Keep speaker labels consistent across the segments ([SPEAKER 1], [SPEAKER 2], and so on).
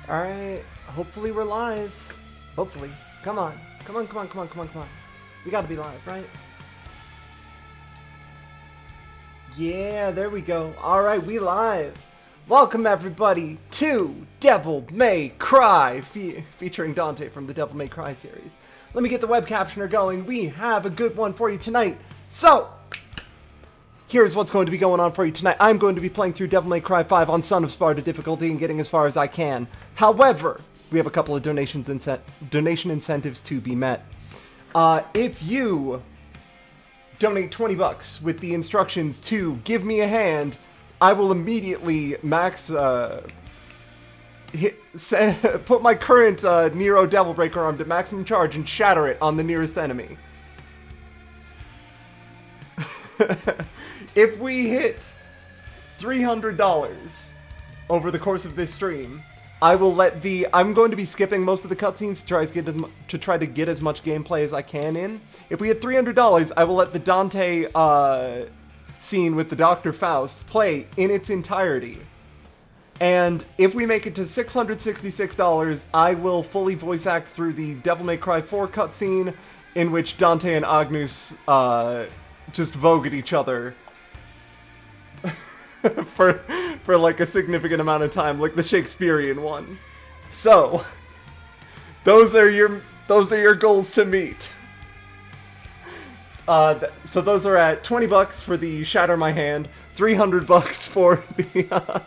[SPEAKER 1] Alright, hopefully we're live. Hopefully. Come on. Come on, come on, come on, come on, come on. We gotta be live, right? Yeah, there we go. Alright, we live. Welcome everybody to Devil May Cry, featuring Dante from the Devil May Cry series. Let me get the web captioner going. We have a good one for you tonight. So, here's what's going to be going on for you tonight. I'm going to be playing through Devil May Cry 5 on Son of Sparta difficulty and getting as far as I can. However, we have a couple of donation incentives to be met. If you donate 20 bucks with the instructions to give me a hand, I will immediately put my current Nero Devil Breaker arm to maximum charge and shatter it on the nearest enemy. If we hit $300 over the course of this stream, I will let I'm going to be skipping most of the cutscenes to try to get as much gameplay as I can in. If we hit $300, I will let the Dante scene with the Dr. Faust play in its entirety. And if we make it to $666, I will fully voice act through the Devil May Cry 4 cutscene in which Dante and Agnus just vogue at each other for like a significant amount of time, like the Shakespearean one. So those are your goals to meet. So those are at 20 bucks for the Shatter My Hand, 300 bucks for the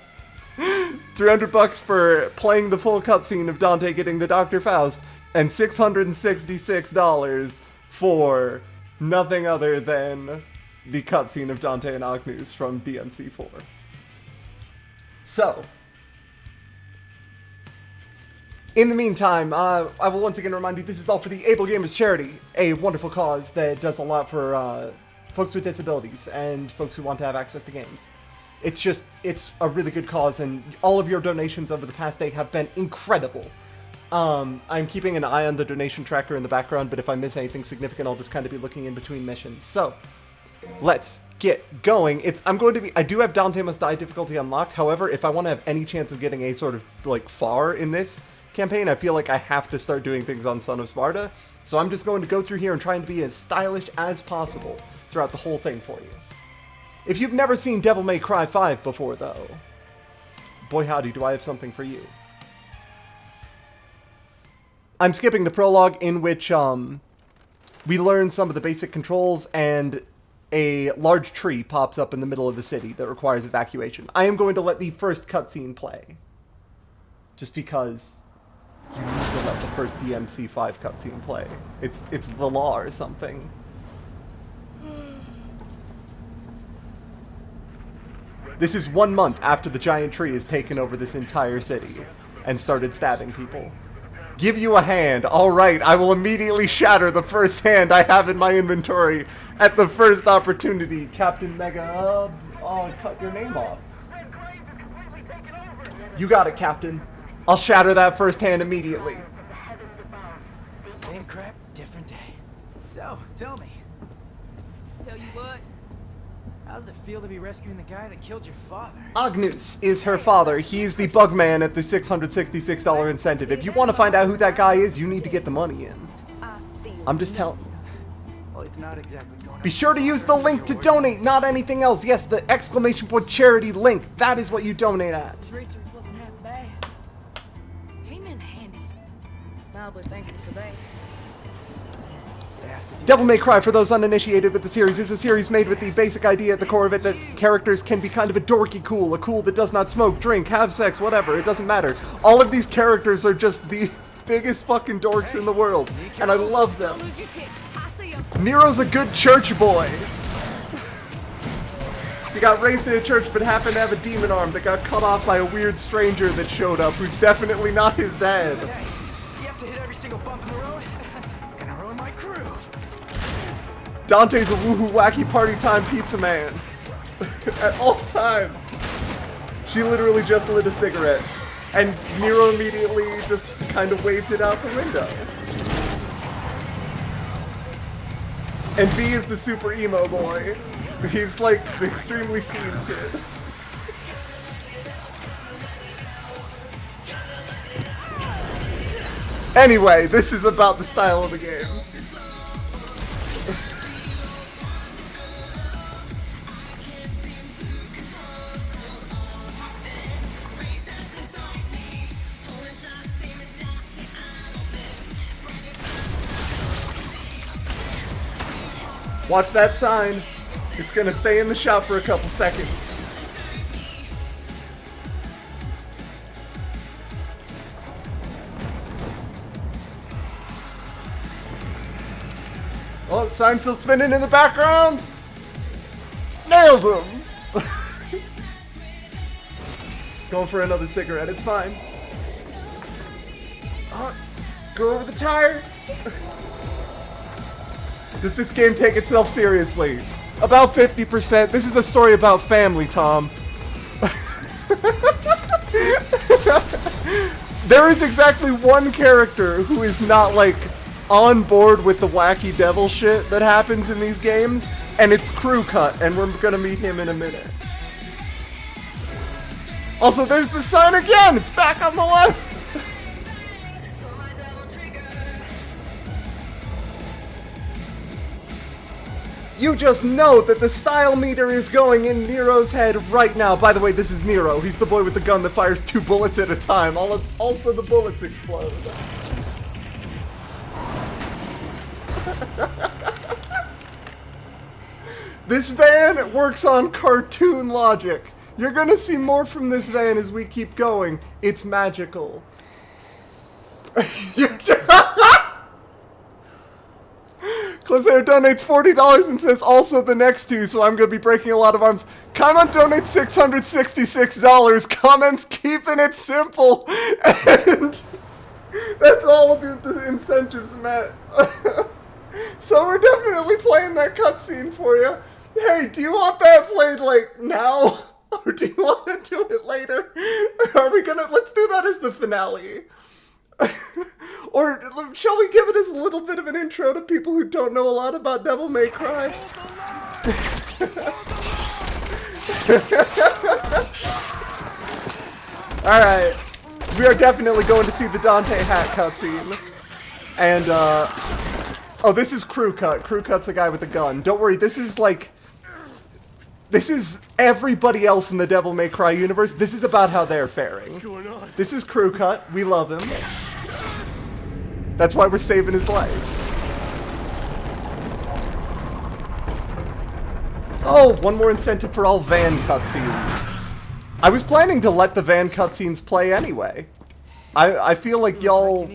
[SPEAKER 1] 300 bucks for playing the full cutscene of Dante getting the Dr. Faust, and $666 for nothing other than the cutscene of Dante and Agnus from DMC 4. So, in the meantime, I will once again remind you this is all for the AbleGamers charity, a wonderful cause that does a lot for folks with disabilities and folks who want to have access to games. It's a really good cause, and all of your donations over the past day have been incredible. I'm keeping an eye on the donation tracker in the background, but if I miss anything significant, I'll just kind of be looking in between missions. So, let's get going. I do have Dante Must Die difficulty unlocked. However, if I want to have any chance of getting a sort of like far in this campaign, I feel like I have to start doing things on Son of Sparta. So I'm just going to go through here and try and be as stylish as possible throughout the whole thing for you. If you've never seen Devil May Cry 5 before, though, boy howdy, do I have something for you. I'm skipping the prologue in which we learn some of the basic controls, and a large tree pops up in the middle of the city that requires evacuation. I am going to let the first cutscene play, just because you need to let the first DMC 5 cutscene play. It's the law or something. This is 1 month after the giant tree has taken over this entire city and started stabbing people. Give you a hand. Alright, I will immediately shatter the first hand I have in my inventory at the first opportunity. Captain Mega, cut your name off. You got it, Captain. I'll shatter that first hand immediately.
[SPEAKER 2] Same crap, different day. So, tell me.
[SPEAKER 3] Tell you what?
[SPEAKER 2] How does it feel to be rescuing the guy that killed your father?
[SPEAKER 1] Agnus is her father. He's the bug man at the $666 incentive. If you want to find out who that guy is, you need to get the money in. I'm just telling you.
[SPEAKER 2] Well, it's not exactly going
[SPEAKER 1] Be sure to use the link to donate, not anything else. Yes, the ! charity link. That is what you donate at.
[SPEAKER 3] Research wasn't half bad. Came in handy. Mildly thankful for that.
[SPEAKER 1] Devil May Cry, for those uninitiated with the series, is a series made with the basic idea at the core of it that characters can be kind of a dorky cool, a cool that does not smoke, drink, have sex, whatever, it doesn't matter. All of these characters are just the biggest fucking dorks in the world, and I love them.
[SPEAKER 3] Don't lose your tits. I see 'em.
[SPEAKER 1] Nero's a good church boy. He got raised in a church but happened to have a demon arm that got cut off by a weird stranger that showed up who's definitely not his dad.
[SPEAKER 2] Hey, you have to hit every single bump in the road? Gonna ruin my groove.
[SPEAKER 1] Dante's a woohoo wacky party time pizza man. At all times. She literally just lit a cigarette. And Nero immediately just kind of waved it out the window. And V is the super emo boy. He's like the extremely scene kid. Anyway, this is about the style of the game. Watch that sign. It's gonna stay in the shop for a couple seconds. Oh, sign's still spinning in the background. Nailed him. Going for another cigarette. It's fine. Go over the tire. Does this game take itself seriously? About 50%. This is a story about family, Tom. There is exactly one character who is not, like, on board with the wacky devil shit that happens in these games, and it's Crew Cut, and we're gonna meet him in a minute. Also, there's the sign again! It's back on the left! You just know that the style meter is going in Nero's head right now. By the way, this is Nero. He's the boy with the gun that fires 2 bullets at a time. Also, the bullets explode. This van works on cartoon logic. You're gonna see more from this van as we keep going. It's magical. Clisair donates $40 and says also the next 2, so I'm gonna be breaking a lot of arms. Comment donates $666. Comments keeping it simple. And that's all of the incentives met. So we're definitely playing that cutscene for you. Hey, do you want that played, like, now? Or do you want to do it later? Are we gonna... Let's do that as the finale. Or shall we give it as a little bit of an intro to people who don't know a lot about Devil May Cry? Alright. So we are definitely going to see the Dante hat cutscene. And, oh, this is Crew Cut. Crew Cut's a guy with a gun. Don't worry, this is like... This is everybody else in the Devil May Cry universe. This is about how they're faring. What's going on? This is Crew Cut. We love him. That's why we're saving his life. Oh, one more incentive for all van cutscenes. I was planning to let the van cutscenes play anyway. I feel like y'all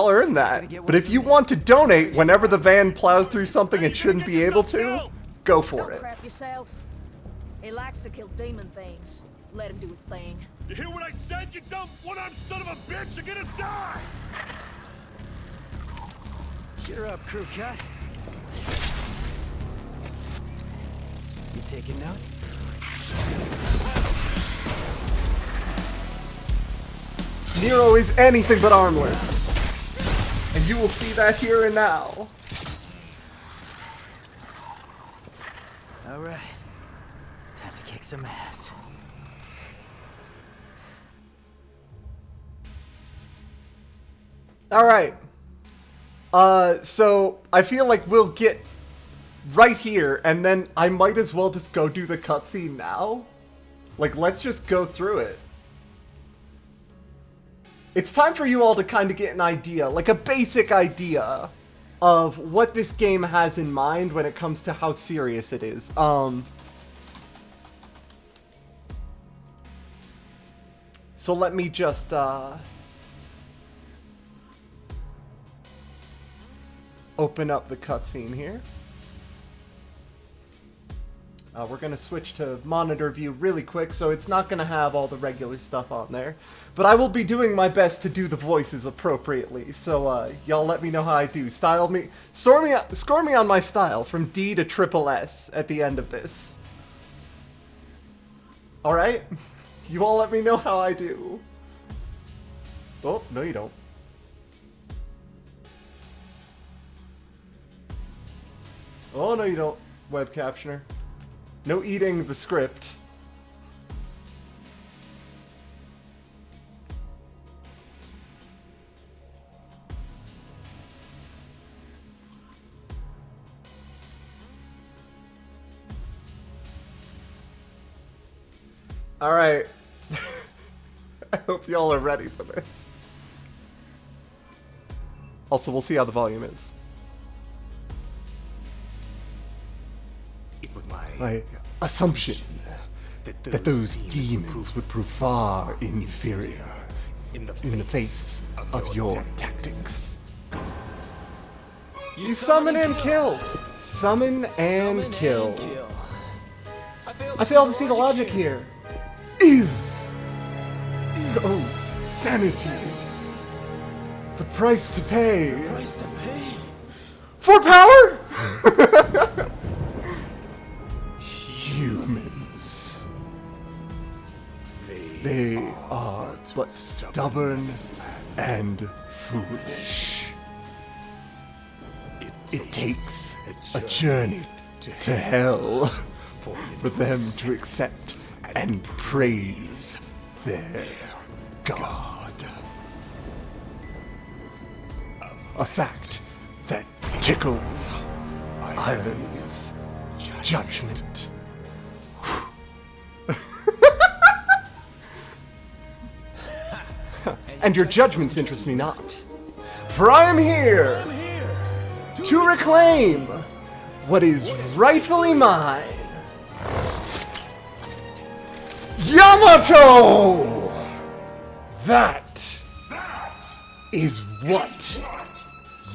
[SPEAKER 1] earned that. But if you want to donate whenever the van plows through something it shouldn't be able to, go for
[SPEAKER 3] Don't
[SPEAKER 1] it.
[SPEAKER 3] crap yourself. He likes to kill demon things. Let him do his thing.
[SPEAKER 4] You hear what I said, you dumb one-armed son of a bitch? You're gonna die!
[SPEAKER 2] Cheer up, Crew Cut. You taking notes?
[SPEAKER 1] Nero is anything but armless. And you will see that here and now.
[SPEAKER 2] Alright. Time to kick some ass.
[SPEAKER 1] Alright. So I feel like we'll get right here, and then I might as well just go do the cutscene now. Like, let's just go through it. It's time for you all to kind of get an idea, like a basic idea, of what this game has in mind when it comes to how serious it is. So let me just, open up the cutscene here. We're going to switch to monitor view really quick, so it's not going to have all the regular stuff on there. But I will be doing my best to do the voices appropriately, so y'all let me know how I do. Score me on my style from D to triple S at the end of this. Alright? You all let me know how I do. Oh, no you don't. Oh, no you don't, web captioner. No eating the script. Alright. I hope y'all are ready for this. Also, we'll see how the volume is.
[SPEAKER 4] It was
[SPEAKER 1] My assumption that those demons would prove far inferior in the face of your tactics. You summon and kill! Summon and kill. I fail to see the logic here. Oh, sanity. The price to pay. For power? Humans. They are but stubborn and foolish. It takes a journey to hell for them to accept and praise their God. A fact that tickles Ivan's judgment. And your judgments interest me not. For I am here to reclaim what is rightfully mine. Yamato! That is what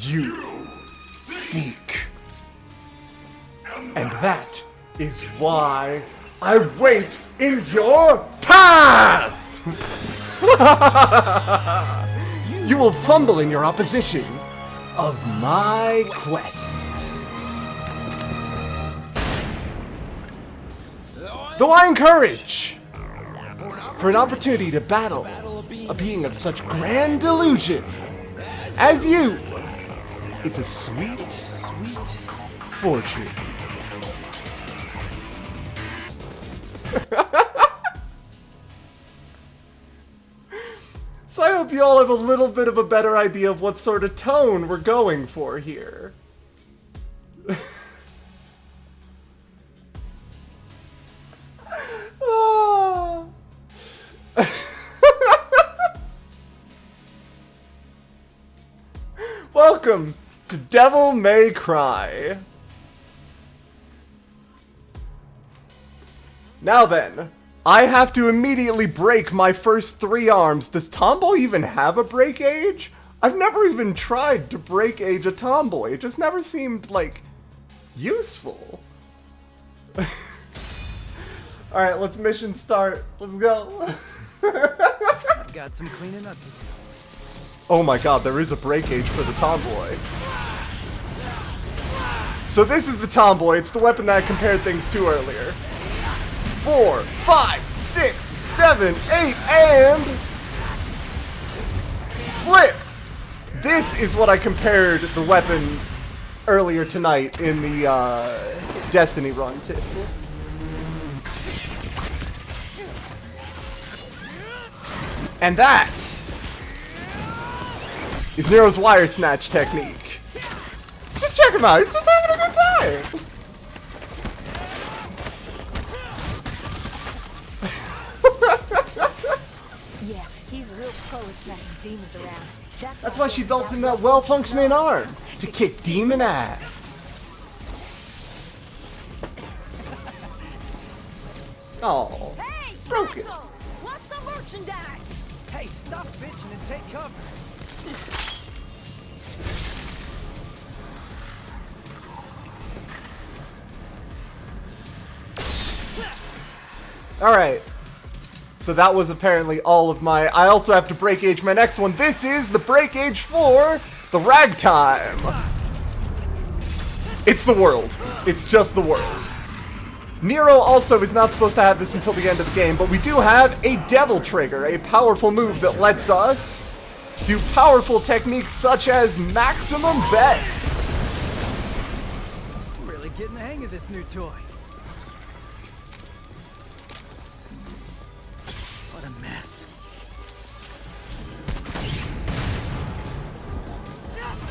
[SPEAKER 1] you seek. And that is why I wait in your path! You will fumble in your opposition of my quest. Though I encourage for an opportunity to battle a being of such grand delusion as you, it's a sweet, sweet fortune. So I hope you all have a little bit of a better idea of what sort of tone we're going for here. Oh. Welcome to Devil May Cry. Now then, I have to immediately break my first 3 arms. Does Tomboy even have a break age? I've never even tried to break age a Tomboy. It just never seemed, like, useful. Alright, let's mission start. Let's go.
[SPEAKER 2] I've got some cleaning up to do.
[SPEAKER 1] Oh my god, there is a break age for the Tomboy. So this is the Tomboy. It's the weapon that I compared things to earlier. 4, 5, 6, 7, 8, and flip! This is what I compared the weapon earlier tonight in the Destiny run to. And that is Nero's wire snatch technique. Just check him out, he's just having a good time!
[SPEAKER 5] Yeah, he's a real pro at smacking demons around.
[SPEAKER 1] That's why she built him that well-functioning arm, to kick demon ass. Oh,
[SPEAKER 5] Hey,
[SPEAKER 1] broken.
[SPEAKER 5] Taco, watch the merchandise.
[SPEAKER 2] Hey, stop bitching and take cover.
[SPEAKER 1] Alright. So that was apparently all of my... I also have to break age my next one. This is the break age for the ragtime. It's the world. It's just the world. Nero also is not supposed to have this until the end of the game, but we do have a devil trigger, a powerful move that lets us do powerful techniques such as maximum bet.
[SPEAKER 2] I'm really getting the hang of this new toy. What a mess.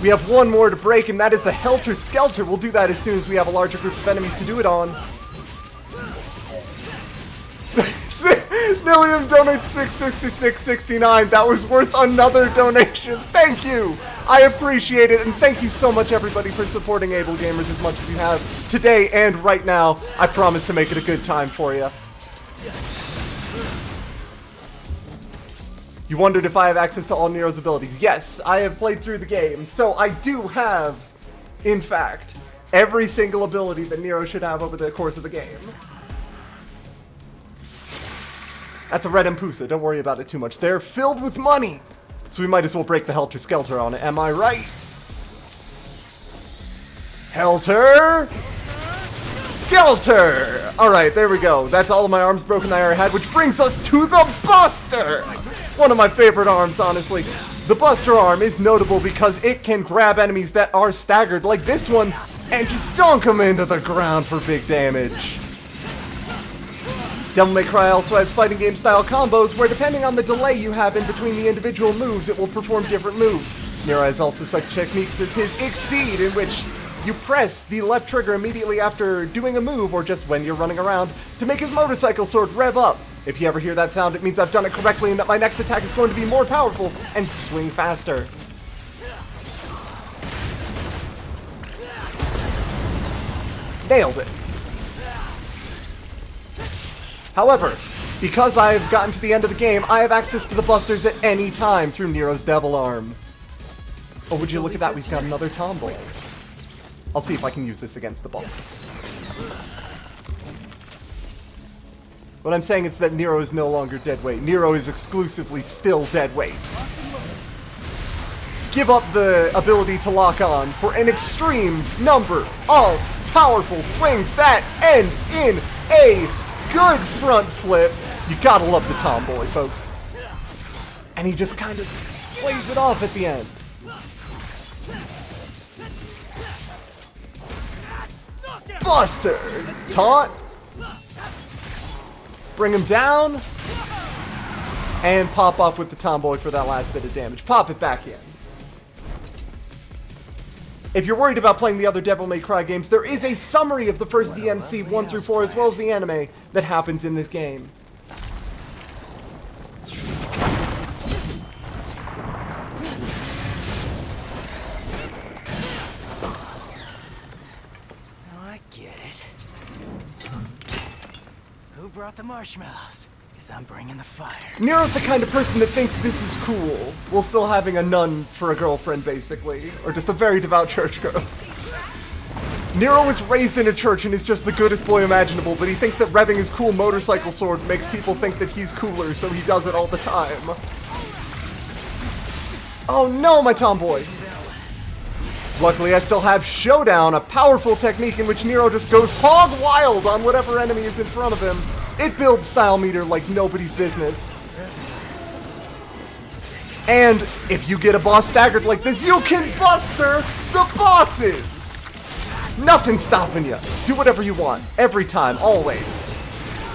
[SPEAKER 1] We have one more to break, and that is the Helter Skelter. We'll do that as soon as we have a larger group of enemies to do it on. Nilium donates $666.69. That was worth another donation. Thank you. I appreciate it, and thank you so much, everybody, for supporting AbleGamers as much as you have today and right now. I promise to make it a good time for you. You wondered if I have access to all Nero's abilities. Yes, I have played through the game, so I do have, in fact, every single ability that Nero should have over the course of the game. That's a red Impusa, don't worry about it too much. They're filled with money, so we might as well break the Helter Skelter on it, am I right? Helter Skelter! Alright, there we go. That's all of my arms broken I ever had, which brings us to the Buster! One of my favorite arms, honestly. The Buster arm is notable because it can grab enemies that are staggered, like this one, and just dunk them into the ground for big damage. Devil May Cry also has fighting game style combos where depending on the delay you have in between the individual moves, it will perform different moves. Nero has also such techniques as his Exceed, in which you press the left trigger immediately after doing a move or just when you're running around to make his motorcycle sword rev up. If you ever hear that sound, it means I've done it correctly and that my next attack is going to be more powerful and swing faster. Nailed it. However, because I've gotten to the end of the game, I have access to the busters at any time through Nero's Devil Arm. Oh, would you look at that? We've got another tomboy. I'll see if I can use this against the boss. What I'm saying is that Nero is no longer dead weight. Nero is exclusively still dead weight. Give up the ability to lock on for an extreme number of powerful swings that end in a good front flip. You gotta love the tomboy, folks. And he just kind of plays it off at the end. Buster! Taunt. Bring him down. And pop off with the tomboy for that last bit of damage. Pop it back in. If you're worried about playing the other Devil May Cry games, there is a summary of the first DMC 1 through 4 as well as the anime that happens in this game.
[SPEAKER 2] I get it. Who brought the marshmallows? Because I'm bringing the fire.
[SPEAKER 1] Nero's the kind of person that thinks this is cool, while still having a nun for a girlfriend, basically. Or just a very devout church girl. Nero was raised in a church and is just the goodest boy imaginable, but he thinks that revving his cool motorcycle sword makes people think that he's cooler, so he does it all the time. Oh no, my tomboy! Luckily, I still have Showdown, a powerful technique in which Nero just goes hog wild on whatever enemy is in front of him. It builds style meter like nobody's business. And if you get a boss staggered like this, you can buster the bosses! Nothing's stopping you. Do whatever you want. Every time. Always.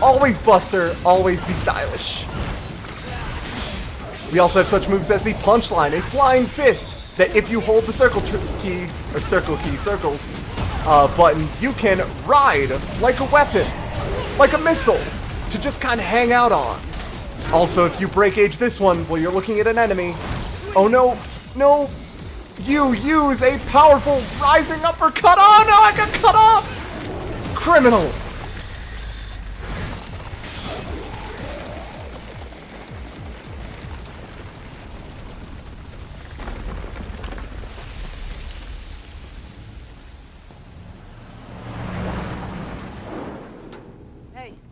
[SPEAKER 1] Always buster. Always be stylish. We also have such moves as the Punchline, a flying fist that if you hold the circle button, you can ride like a weapon, like a missile, to just kind of hang out on. Also, if you break age this one while you're looking at an enemy, oh no, no, you use a powerful rising uppercut. Oh no, I got cut off! Criminal.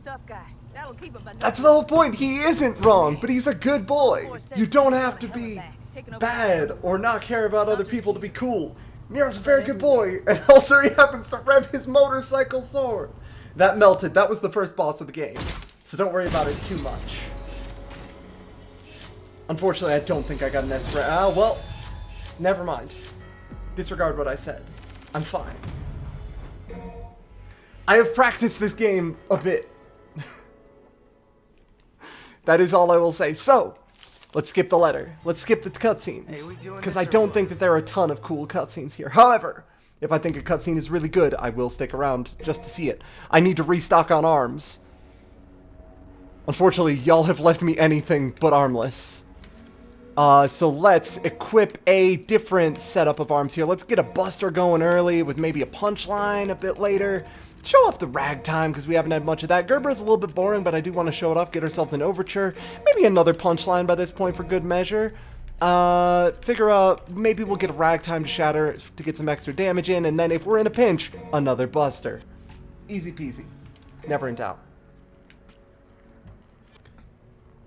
[SPEAKER 3] Tough guy. That'll keep him, but
[SPEAKER 1] That's the whole point. He isn't wrong, but he's a good boy. You don't have to be bad or not care about other people to be cool. Nero's a very good boy, and also he happens to rev his motorcycle sword. That melted. That was the first boss of the game, so don't worry about it too much. Unfortunately, I don't think I got an Esperanto. Well, never mind. Disregard what I said. I'm fine. I have practiced this game a bit. That is all I will say. So, let's skip the letter. Let's skip the cutscenes. Because I don't think that there are a ton of cool cutscenes here. However, if I think a cutscene is really good, I will stick around just to see it. I need to restock on arms. Unfortunately, y'all have left me anything but armless. So let's equip a different setup of arms here. Let's get a buster going early with maybe a punchline a bit later. Show off the ragtime because we haven't had much of that. Gerbera's a little bit boring, but I do want to show it off. Get ourselves an overture. Maybe another punchline by this point for good measure. Figure out, maybe we'll get a ragtime to shatter to get some extra damage in. And then if we're in a pinch, another buster. Easy peasy. Never in doubt.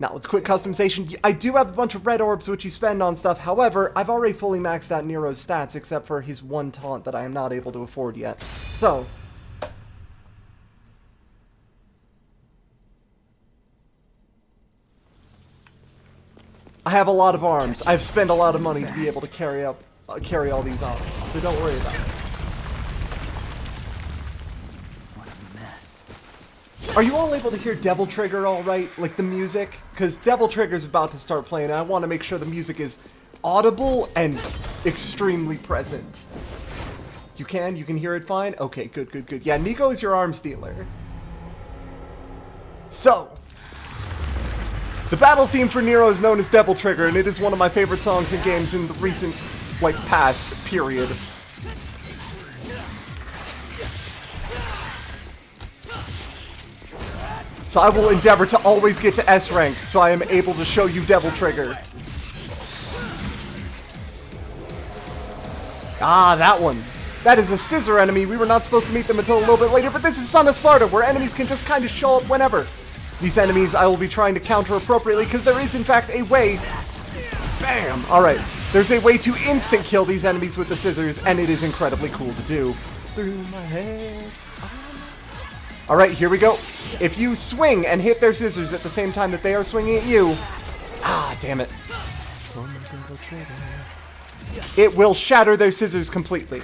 [SPEAKER 1] Now, let's quit customization. I do have a bunch of red orbs which you spend on stuff. However, I've already fully maxed out Nero's stats except for his one taunt that I am not able to afford yet. So, I have a lot of arms. I've spent a lot of money to be able to carry all these arms. So don't worry about it. Are you all able to hear Devil Trigger all right? Like the music? Because Devil Trigger's about to start playing, and I want to make sure the music is audible and extremely present. You can hear it fine? Okay, good, good, good. Yeah, Nico is your arms dealer. So, the battle theme for Nero is known as Devil Trigger, and it is one of my favorite songs in games in the recent, like, past period. So I will endeavor to always get to S rank, so I am able to show you Devil Trigger. Ah, that one. That is a scissor enemy. We were not supposed to meet them until a little bit later, but this is Son of Sparta, where enemies can just kind of show up whenever. These enemies I will be trying to counter appropriately, because there is in fact a way... Bam! Alright, there's a way to instant kill these enemies with the scissors, and it is incredibly cool to do. Through my head... Alright, here we go. If you swing and hit their scissors at the same time that they are swinging at you... Ah, damn it. It will shatter their scissors completely.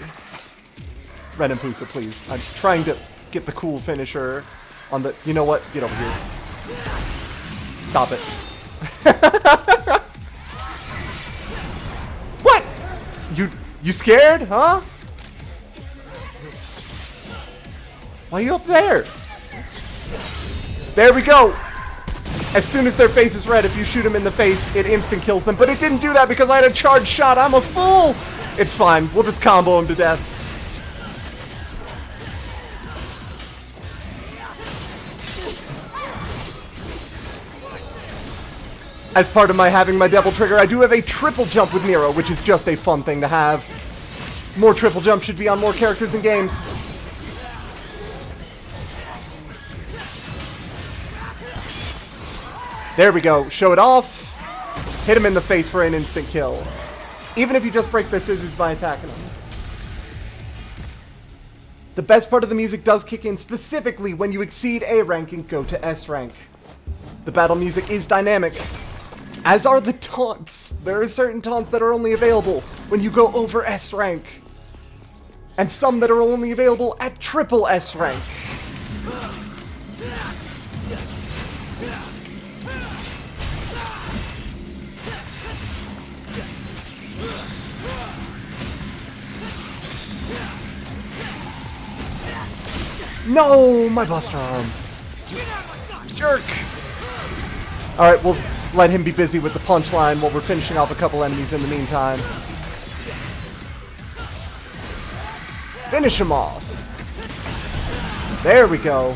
[SPEAKER 1] Ren and Pusa, please. I'm trying to get the cool finisher on the... You know what? Get over here. Stop it. What? You scared? Huh? Why are you up there? There we go. As soon as their face is red, if you shoot them in the face, it instant kills them. But it didn't do that because I had a charged shot. I'm a fool. It's fine. We'll just combo him to death. As part of my having my Devil Trigger, I do have a triple jump with Nero, which is just a fun thing to have. More triple jump should be on more characters in games. There we go. Show it off. Hit him in the face for an instant kill. Even if you just break their scissors by attacking them. The best part of the music does kick in specifically when you exceed A rank and go to S rank. The battle music is dynamic. As are the taunts. There are certain taunts that are only available when you go over S rank. And some that are only available at triple S rank. No, my buster arm. Jerk. Alright, we'll let him be busy with the punchline while we're finishing off a couple enemies in the meantime. Finish him off. There we go.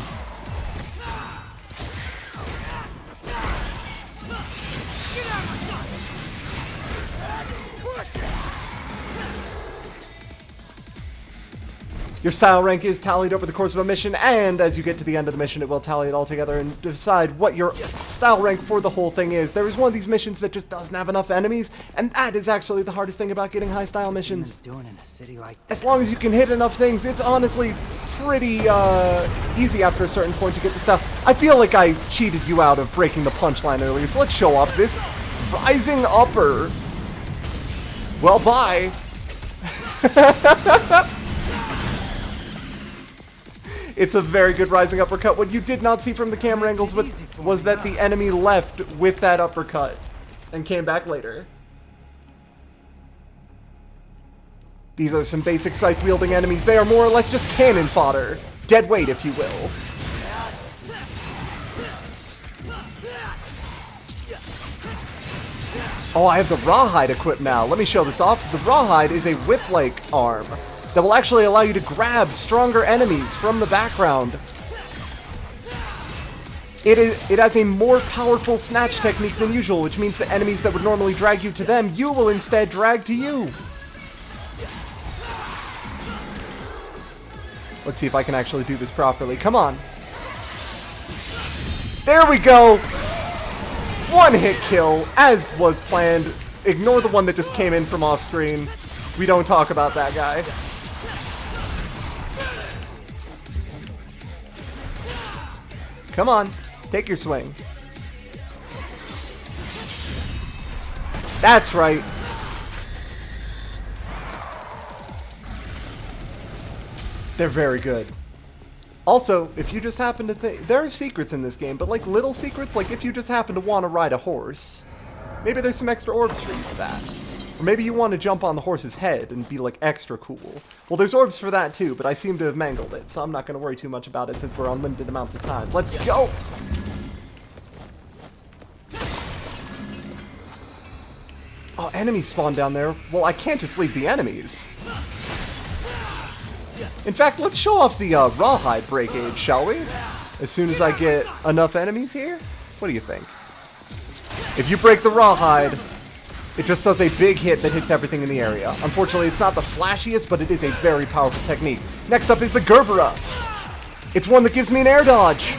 [SPEAKER 1] Your style rank is tallied over the course of a mission, and as you get to the end of the mission, it will tally it all together and decide what your style rank for the whole thing is. There is one of these missions that just doesn't have enough enemies, and that is actually the hardest thing about getting high style missions. As long as you can hit enough things, it's honestly pretty easy after a certain point to get the stuff. I feel like I cheated you out of breaking the punchline earlier, so let's show off this rising upper. Well, bye. It's a very good rising uppercut. What you did not see from the camera angles was that the enemy left with that uppercut and came back later. These are some basic scythe-wielding enemies. They are more or less just cannon fodder. Dead weight, if you will. Oh, I have the Rawhide equipped now. Let me show this off. The Rawhide is a whip-like arm that will actually allow you to grab stronger enemies from the background. It has a more powerful snatch technique than usual, which means the enemies that would normally drag you to them, you will instead drag to you. Let's see if I can actually do this properly. Come on. There we go! One hit kill, as was planned. Ignore the one that just came in from off screen. We don't talk about that guy. Come on, take your swing. That's right. They're very good. Also, if you just happen to think... There are secrets in this game, but like little secrets, like if you just happen to want to ride a horse, maybe there's some extra orbs for you for that. Or maybe you want to jump on the horse's head and be like extra cool. Well, there's orbs for that too, but I seem to have mangled it, so I'm not going to worry too much about it since we're on limited amounts of time. Let's go! Oh, enemies spawn down there. Well, I can't just leave the enemies. In fact, let's show off the Rawhide Breakage, shall we? As soon as I get enough enemies here? What do you think? If you break the Rawhide, it just does a big hit that hits everything in the area. Unfortunately, it's not the flashiest, but it is a very powerful technique. Next up is the Gerbera. It's one that gives me an air dodge.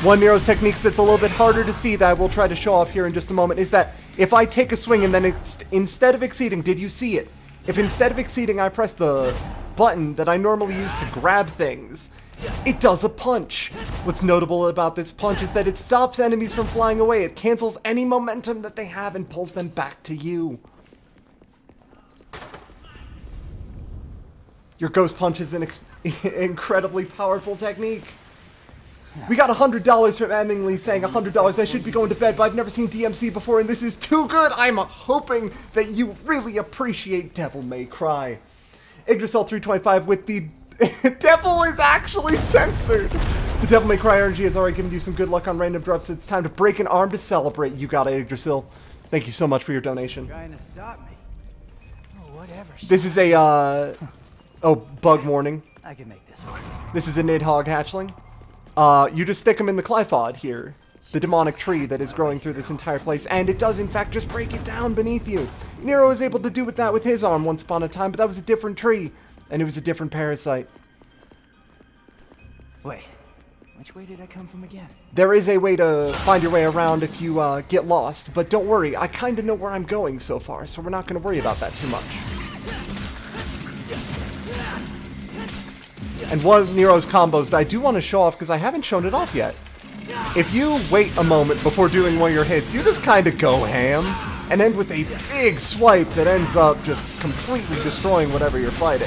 [SPEAKER 1] One Nero's techniques that's a little bit harder to see that I will try to show off here in just a moment is that if I take a swing and then instead of exceeding, did you see it? If instead of exceeding I press the button that I normally use to grab things, it does a punch. What's notable about this punch is that it stops enemies from flying away. It cancels any momentum that they have and pulls them back to you. Your ghost punch is an incredibly powerful technique. We got $100 from Emily saying $100. I should be going to bed, but I've never seen DMC before, and this is too good. I'm hoping that you really appreciate Devil May Cry. Yggdrasil 325 with the Devil is actually censored. The Devil May Cry energy has already given you some good luck on random drops. It's time to break an arm to celebrate. You got it, Yggdrasil. Thank you so much for your donation.
[SPEAKER 2] Trying to stop me. Oh, whatever.
[SPEAKER 1] This is a bug warning.
[SPEAKER 2] I can make this work.
[SPEAKER 1] This is a Nidhogg hatchling. You just stick them in the Clyphod here, the demonic tree that is growing through this entire place, and it does in fact just break it down beneath you. Nero was able to do with that with his arm once upon a time, but that was a different tree, and it was a different parasite.
[SPEAKER 2] Wait, which way did I come from again?
[SPEAKER 1] There is a way to find your way around if you get lost, but don't worry, I kind of know where I'm going so far, so we're not going to worry about that too much. And one of Nero's combos that I do want to show off because I haven't shown it off yet. If you wait a moment before doing one of your hits, you just kind of go ham and end with a big swipe that ends up just completely destroying whatever you're fighting.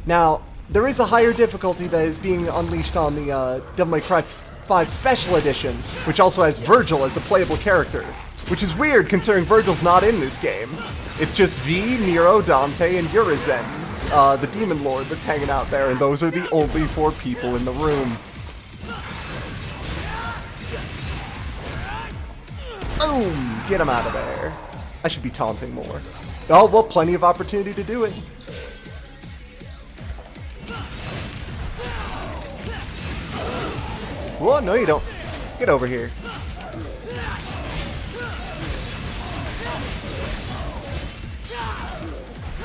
[SPEAKER 1] Now, there is a higher difficulty that is being unleashed on the Devil May Cry 5 Special Edition, which also has Virgil as a playable character. Which is weird considering Virgil's not in this game. It's just V, Nero, Dante, and Urizen, the Demon Lord that's hanging out there, and those are the only 4 people in the room. Boom! Get him out of there. I should be taunting more. Oh, well, plenty of opportunity to do it. Whoa, no you don't. Get over here.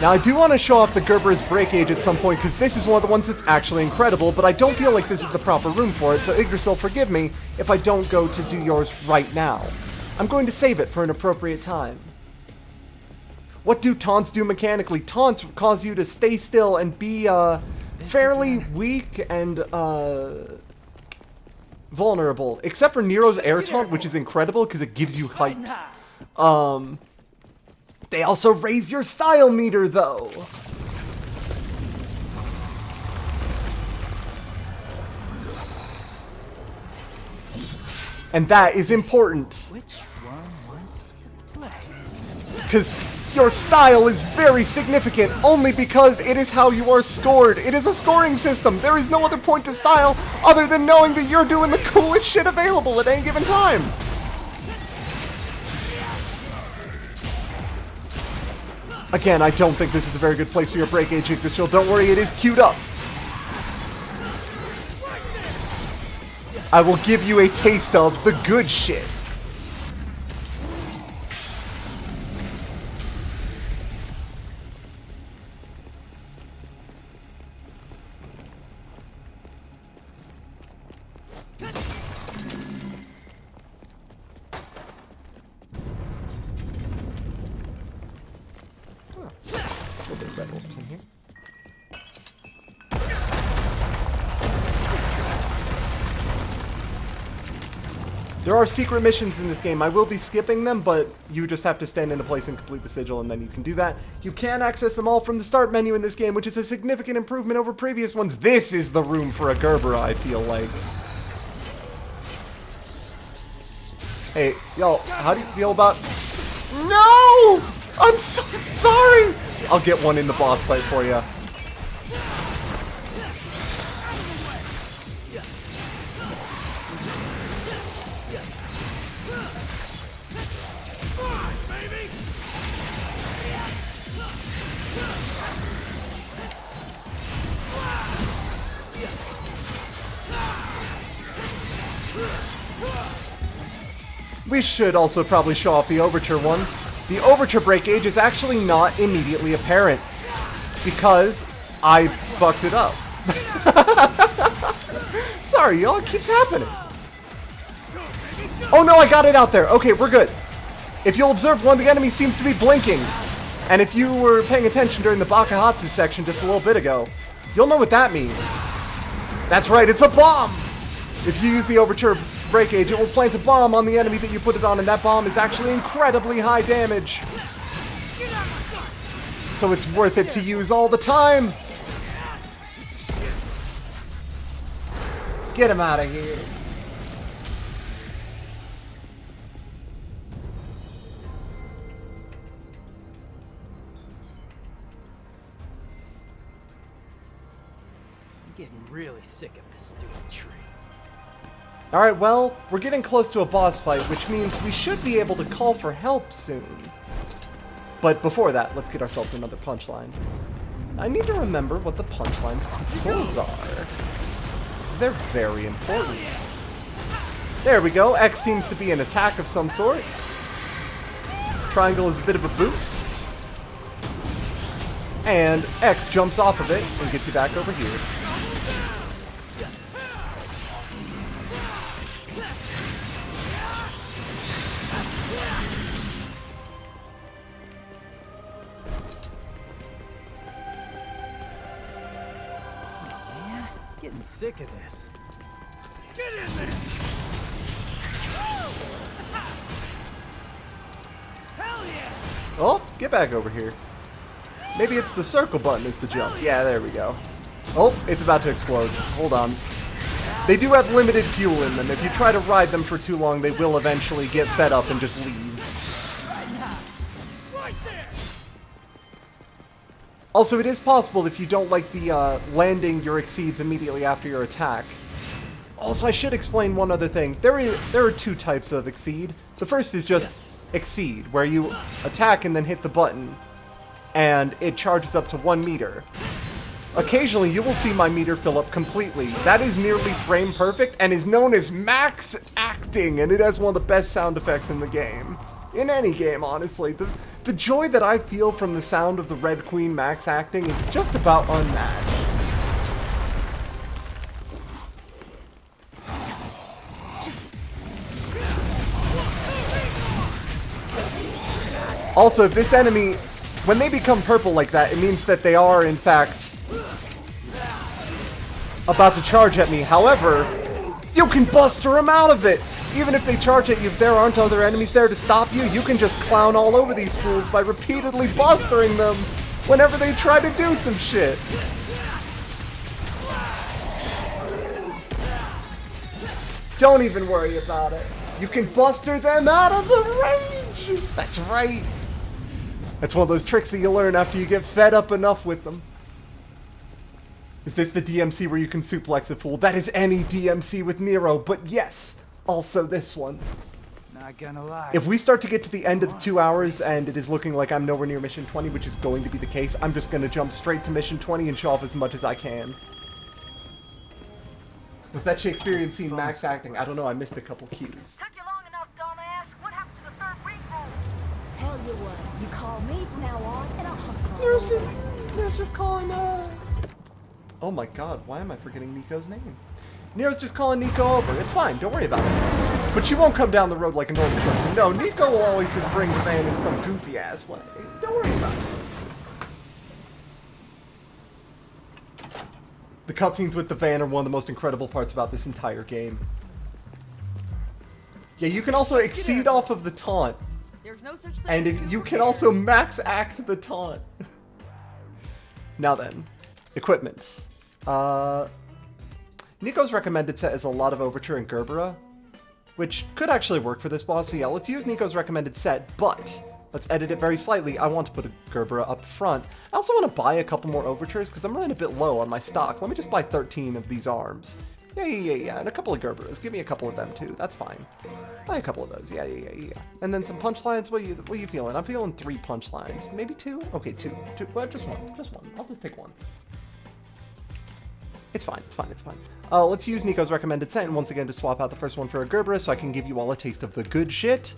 [SPEAKER 1] Now, I do want to show off the Gerbera's Breakage at some point, because this is one of the ones that's actually incredible, but I don't feel like this is the proper room for it, so Yggdrasil, forgive me if I don't go to do yours right now. I'm going to save it for an appropriate time. What do taunts do mechanically? Taunts cause you to stay still and be fairly weak and vulnerable, except for Nero's air taunt, which is incredible because it gives you height. They also raise your style meter, though. And that is important.
[SPEAKER 2] Which one wants to play?
[SPEAKER 1] Because your style is very significant only because it is how you are scored. It is a scoring system. There is no other point to style other than knowing that you're doing the coolest shit available at any given time. Again, I don't think this is a very good place for your breakage, Yggdrasil. Don't worry, it is queued up. I will give you a taste of the good shit. There are secret missions in this game. I will be skipping them, but you just have to stand in a place and complete the sigil, and then you can do that. You can access them all from the start menu in this game, which is a significant improvement over previous ones. This is the room for a Gerbera, I feel like. Hey, y'all, how do you feel about... No! I'm so sorry! I'll get one in the boss fight for you. We should also probably show off the Overture one. The Overture Breakage is actually not immediately apparent because I fucked it up. Sorry, y'all, it keeps happening. Oh no, I got it out there. Okay, we're good. If you'll observe, one of the enemies seems to be blinking. And if you were paying attention during the Bakahatsu section just a little bit ago, you'll know what that means. That's right, it's a bomb! If you use the Overture Breakage, it will plant a bomb on the enemy that you put it on, and that bomb is actually incredibly high damage. So it's worth it to use all the time. Get him out of here.
[SPEAKER 2] I'm getting really sick of this stupid tree.
[SPEAKER 1] Alright, well, we're getting close to a boss fight, which means we should be able to call for help soon. But before that, let's get ourselves another punchline. I need to remember what the punchline's controls are. They're very important. There we go. X seems to be an attack of some sort. Triangle is a bit of a boost. And X jumps off of it and gets you back over here.
[SPEAKER 2] Getting sick of this.
[SPEAKER 4] Get in there!
[SPEAKER 2] Hell yeah!
[SPEAKER 1] Oh, get back over here. Maybe it's the circle button is the jump. Yeah, there we go. Oh, it's about to explode. Hold on. They do have limited fuel in them. If you try to ride them for too long, they will eventually get fed up and just leave.
[SPEAKER 4] Right there!
[SPEAKER 1] Also, it is possible if you don't like the landing your exceeds immediately after your attack. Also, I should explain one other thing. There are two types of exceed. The first is just exceed, where you attack and then hit the button, and it charges up to 1 meter. Occasionally, you will see my meter fill up completely. That is nearly frame perfect and is known as max acting, and it has one of the best sound effects in the game. In any game, honestly. The joy that I feel from the sound of the Red Queen max acting is just about unmatched. Also, if this enemy, when they become purple like that, it means that they are, in fact, about to charge at me. However, you can buster them out of it! Even if they charge at you, if there aren't other enemies there to stop you, you can just clown all over these fools by repeatedly bustering them whenever they try to do some shit. Don't even worry about it. You can buster them out of the range! That's right! That's one of those tricks that you learn after you get fed up enough with them. Is this the DMC where you can suplex a fool? That is any DMC with Nero, but yes, also this one.
[SPEAKER 2] Not gonna lie.
[SPEAKER 1] If we start to get to the end of the 2 hours and it is looking like I'm nowhere near mission 20, which is going to be the case, I'm just going to jump straight to mission 20 and show off as much as I can. Was that Shakespearean scene max acting? I don't know, I missed a couple cues.
[SPEAKER 5] Took you long enough, dumbass. What happened to the third ring rule? Tell you what, you call me from now on, and I'll hustle.
[SPEAKER 1] Nero's just calling, Oh my god, why am I forgetting Nico's name? Nero's just calling Nico over. It's fine, don't worry about it. But she won't come down the road like a normal person. No, Nico will always just bring the van in some goofy-ass way. Don't worry about it. The cutscenes with the van are one of the most incredible parts about this entire game. Yeah, you can also exceed off of the taunt.
[SPEAKER 3] There's no such thing.
[SPEAKER 1] And you can also max act the taunt. Now then, equipment. Nico's recommended set is a lot of Overture and Gerbera, which could actually work for this boss. So yeah, let's use Nico's recommended set, but let's edit it very slightly. I want to put a Gerbera up front. I also want to buy a couple more Overtures because I'm running a bit low on my stock. Let me just buy 13 of these arms. Yeah, and a couple of Gerberas. Give me a couple of them too. That's fine. Buy a couple of those. Yeah. And then some punchlines. What are you feeling? I'm feeling 3 punchlines. Maybe 2? Okay, 2. Well, just one. I'll just take 1. It's fine. Let's use Nico's recommended set and once again to swap out the first one for a Gerbera so I can give you all a taste of the good shit.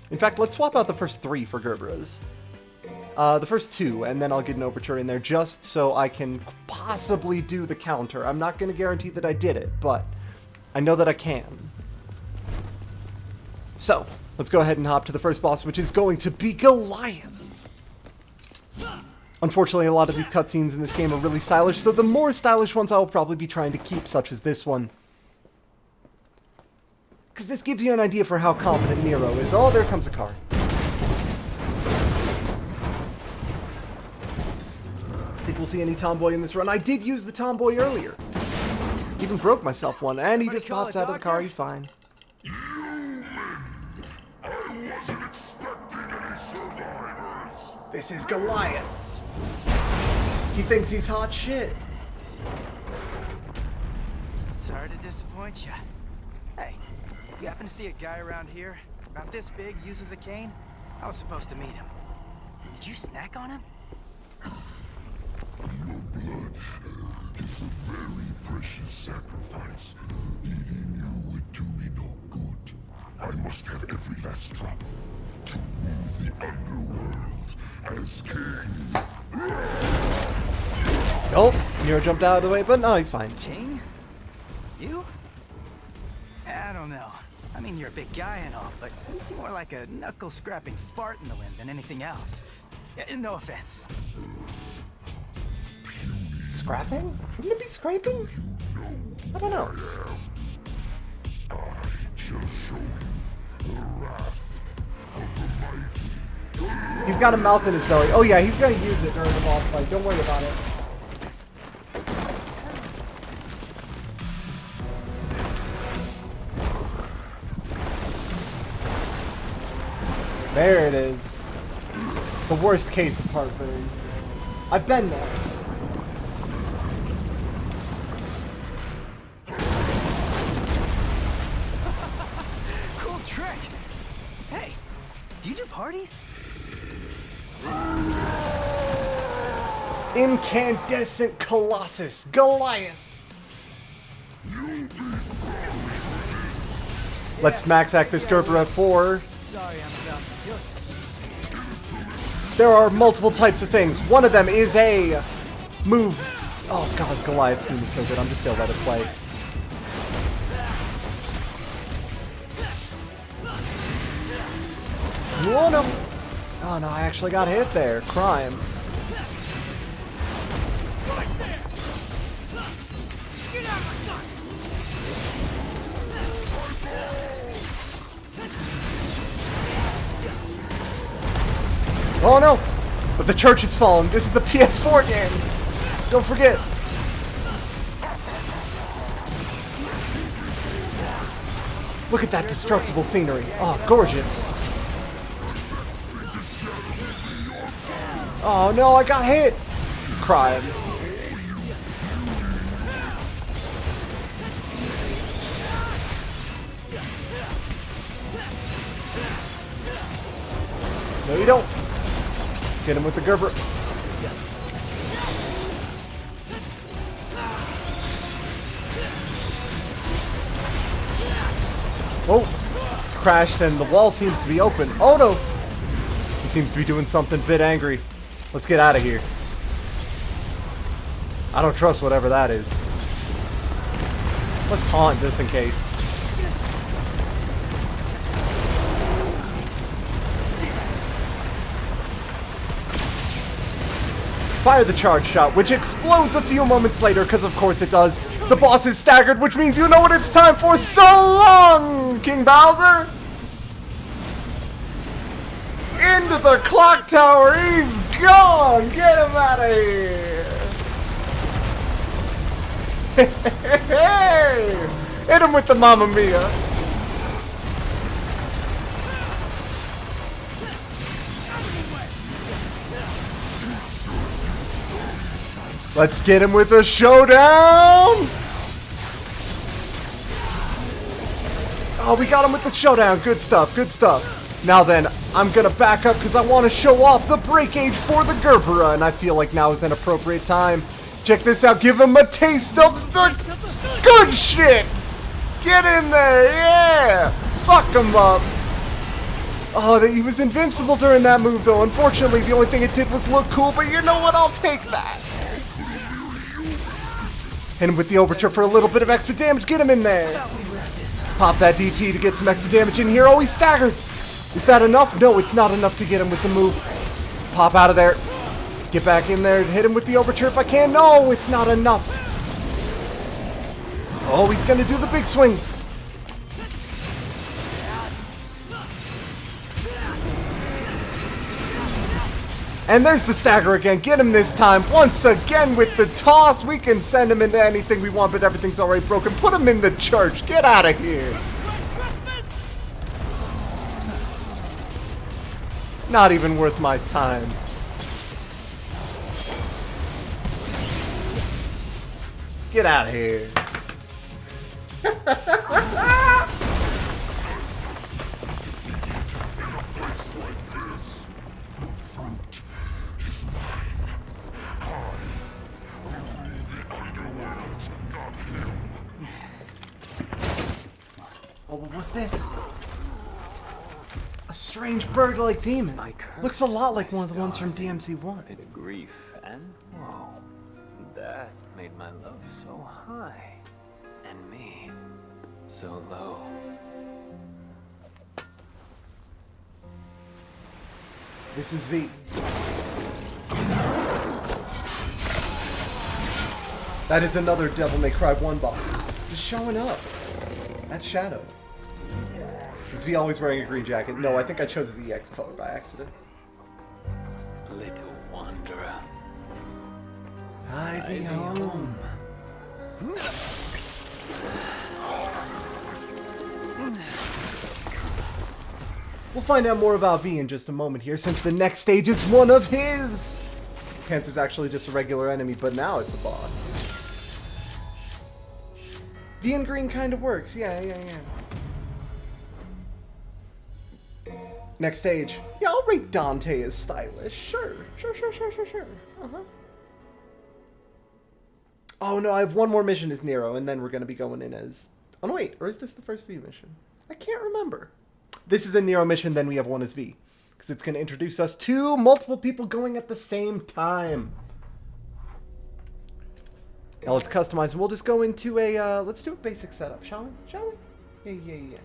[SPEAKER 1] In fact, let's swap out the first 3 for Gerberas. The first 2, and then I'll get an Overture in there just so I can possibly do the counter. I'm not going to guarantee that I did it, but I know that I can. So, let's go ahead and hop to the first boss, which is going to be Goliath. Unfortunately, a lot of these cutscenes in this game are really stylish, so the more stylish ones I will probably be trying to keep, such as this one. Because this gives you an idea for how competent Nero is. Oh, there comes a car. Think we'll see any Tomboy in this run? I did use the Tomboy earlier. Even broke myself one, and he just pops out of the car, he's fine.
[SPEAKER 4] I wasn't expecting any survivors.
[SPEAKER 1] This is Goliath. He thinks he's hot shit.
[SPEAKER 2] Sorry to disappoint you. Hey, you happen to see a guy around here about this big uses a cane? I was supposed to meet him. Did you snack on him?
[SPEAKER 4] Your blood is a very precious sacrifice. Eating you would do me no good. I must have every last drop to rule the underworld as king.
[SPEAKER 1] Nope, Nero jumped out of the way, but no, he's fine.
[SPEAKER 2] King? You? I don't know. I mean, you're a big guy and all, but you seem more like a knuckle-scrapping fart in the wind than anything else. No offense.
[SPEAKER 1] Scrapping? Wouldn't it be scraping? I don't know.
[SPEAKER 4] I shall show you the wrath of the mighty.
[SPEAKER 1] He's got a mouth in his belly. Oh yeah, he's gonna use it during the boss fight. Don't worry about it. There it is. The worst case of heartburn. I've been there.
[SPEAKER 2] Cool trick. Hey, do you do parties?
[SPEAKER 1] Incandescent Colossus, Goliath. Let's max hack this Gerbera 4.
[SPEAKER 2] Sorry, I'm about to kill you.
[SPEAKER 1] There are multiple types of things. One of them is a move. Oh god, Goliath's theme is so good. I'm just gonna let it play. Oh no! Oh no, I actually got hit there. Crime. Oh no! But the church has fallen. This is a PS4 game. Don't forget. Look at that destructible scenery. Oh, gorgeous. Oh no, I got hit! Crying. No, you don't. Get him with the Gerbera. Oh, crashed and the wall seems to be open. Oh no! He seems to be doing something a bit angry. Let's get out of here. I don't trust whatever that is. Let's taunt just in case. Fire the charge shot, which explodes a few moments later, because of course it does. The boss is staggered, which means you know what it's time for. So long, King Bowser! Into the clock tower, he's gone! Get him out of here! Hey! Hit him with the Mamma Mia! Let's get him with a showdown! Oh, we got him with the showdown. Good stuff, good stuff. Now then, I'm gonna back up because I want to show off the breakage for the Gerbera, and I feel like now is an appropriate time. Check this out, give him a taste of the good shit! Get in there, yeah! Fuck him up! Oh, he was invincible during that move though. Unfortunately, the only thing it did was look cool, but you know what? I'll take that. Hit him with the Overture for a little bit of extra damage. Get him in there. Pop that DT to get some extra damage in here. Oh, he's staggered. Is that enough? No, it's not enough to get him with the move. Pop out of there. Get back in there and hit him with the Overture if I can. No, it's not enough. Oh, he's going to do the big swing. And there's the stagger again. Get him this time. Once again with the toss. We can send him into anything we want, but everything's already broken. Put him in the church. Get out of here. Not even worth my time. Get out of here. Oh, what was this? A strange bird-like demon. Looks a lot like one of the ones from DMC 1.
[SPEAKER 6] Bit of grief and woe. That made my love so high, and me so low.
[SPEAKER 1] This is V. That is another Devil May Cry 1 box. Just showing up. That's Shadow. Is V always wearing a green jacket? No, I think I chose his EX color by accident.
[SPEAKER 6] Little wanderer.
[SPEAKER 1] I be home. We'll find out more about V in just a moment here, since the next stage is one of his! Panther's actually just a regular enemy, but now it's a boss. V in green kind of works, yeah. Next stage. Yeah, I'll rate Dante as stylish. Sure. Uh-huh. Oh no, I have one more mission as Nero, and then we're gonna be going in as... Oh no, wait, or is this the first V mission? I can't remember. This is a Nero mission, then we have one as V. Because it's gonna introduce us to multiple people going at the same time. Now let's customize, and we'll just go into a, let's do a basic setup, shall we? Yeah.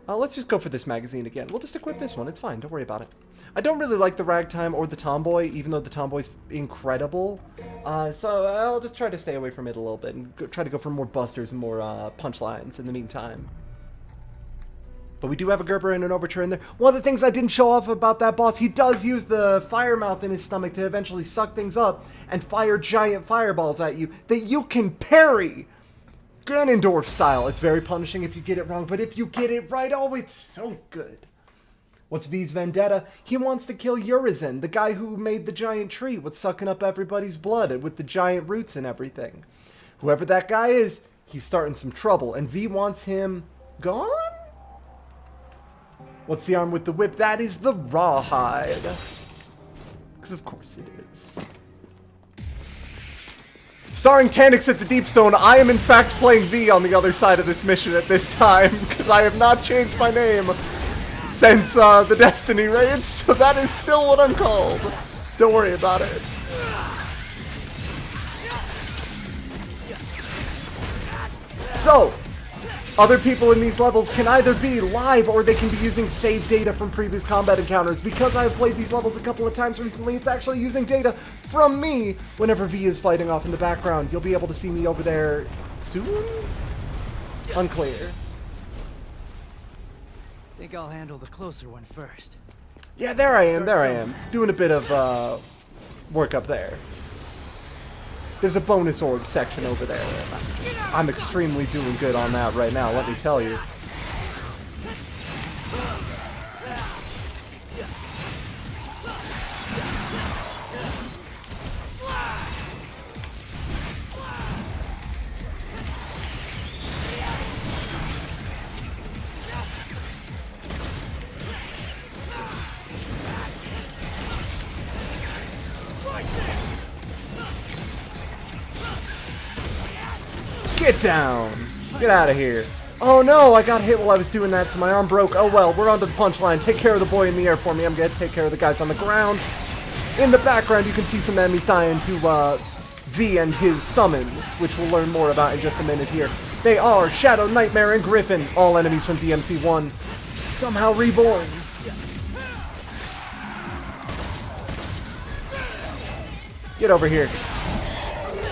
[SPEAKER 1] Let's just go for this magazine again. We'll just equip this one. It's fine. Don't worry about it. I don't really like the Ragtime or the Tomboy, even though the Tomboy's incredible. So I'll just try to stay away from it a little bit and try to go for more busters and more punchlines in the meantime. But we do have a Gerbera and an Overture in there. One of the things I didn't show off about that boss, he does use the fire mouth in his stomach to eventually suck things up and fire giant fireballs at you that you can parry. Ganondorf style. It's very punishing if you get it wrong, but if you get it right, oh, it's so good. What's V's vendetta? He wants to kill Urizen, the guy who made the giant tree with sucking up everybody's blood and with the giant roots and everything. Whoever that guy is, he's starting some trouble, and V wants him gone? What's the arm with the whip? That is the rawhide. Because of course it is. Starring Tanix at the Deepstone, I am in fact playing V on the other side of this mission at this time, because I have not changed my name since the Destiny raids, so that is still what I'm called. Don't worry about it. So, other people in these levels can either be live or they can be using saved data from previous combat encounters. Because I've played these levels a couple of times recently, it's actually using data from me whenever V is fighting off in the background. You'll be able to see me over there soon? Unclear.
[SPEAKER 2] Think I'll handle the closer one first.
[SPEAKER 1] Yeah, there I am. Doing a bit of work up there. There's a bonus orb section over there. I'm extremely doing good on that right now, let me tell you. Get down! Get out of here. Oh no, I got hit while I was doing that, so my arm broke. Oh well, we're on to the punchline. Take care of the boy in the air for me. I'm gonna take care of the guys on the ground. In the background, you can see some enemies dying to V and his summons, which we'll learn more about in just a minute here. They are Shadow, Nightmare, and Griffin, all enemies from DMC 1. Somehow reborn. Get over here.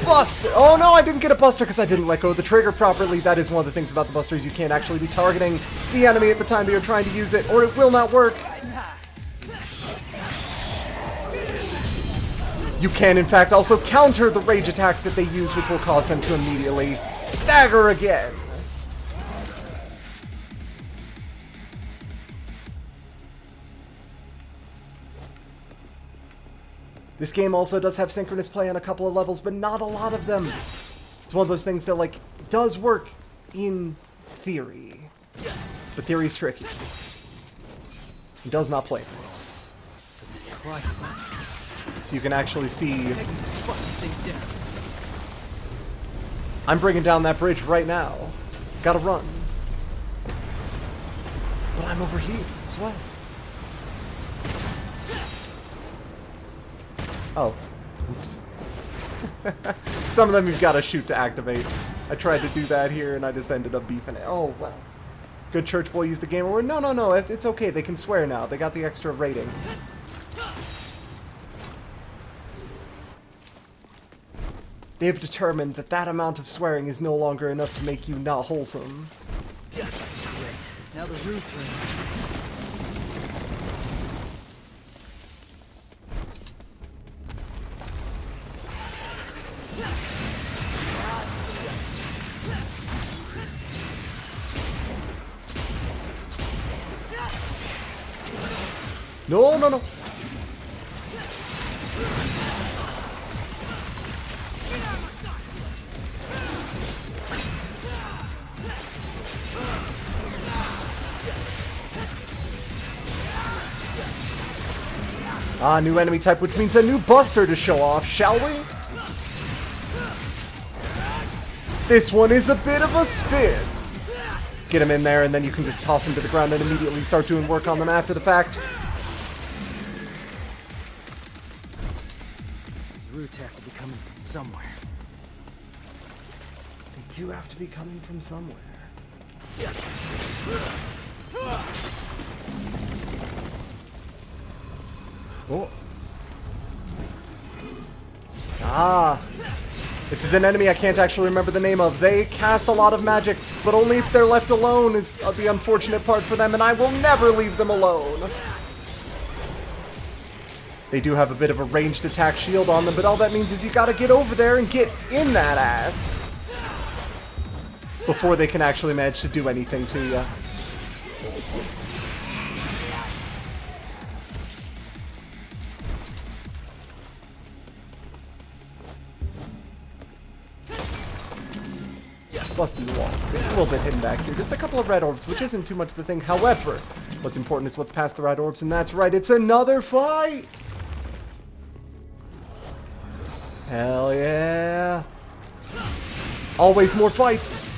[SPEAKER 1] Buster! Oh no, I didn't get a buster because I didn't let go of the trigger properly. That is one of the things about the busters. You can't actually be targeting the enemy at the time that you're trying to use it, or it will not work. You can, in fact, also counter the rage attacks that they use, which will cause them to immediately stagger again. This game also does have synchronous play on a couple of levels, but not a lot of them. It's one of those things that, like, does work in theory. But theory is tricky. It does not play this. So you can actually see... I'm bringing down that bridge right now. Gotta run. But I'm over here as well. Oh, oops. Some of them you've got to shoot to activate. I tried to do that here and I just ended up beefing it. Oh, well. Good church boy used the gamer word. No, it's okay. They can swear now. They got the extra rating. They've determined that that amount of swearing is no longer enough to make you not wholesome.
[SPEAKER 2] Now the roots are in.
[SPEAKER 1] No. Ah, new enemy type, which means a new buster to show off, shall we? This one is a bit of a spin. Get him in there, and then you can just toss him to the ground and immediately start doing work on them after the fact.
[SPEAKER 2] These roots have to be coming from somewhere.
[SPEAKER 1] They do have to be coming from somewhere. Oh. Ah. This is an enemy I can't actually remember the name of. They cast a lot of magic, but only if they're left alone is the unfortunate part for them, and I will never leave them alone. They do have a bit of a ranged attack shield on them, but all that means is you gotta get over there and get in that ass. before they can actually manage to do anything to you. Busting the wall. There's a little bit hidden back here. Just a couple of red orbs, which isn't too much of the thing. However, what's important is what's past the red orbs, and that's right, it's another fight! Hell yeah! Always more fights!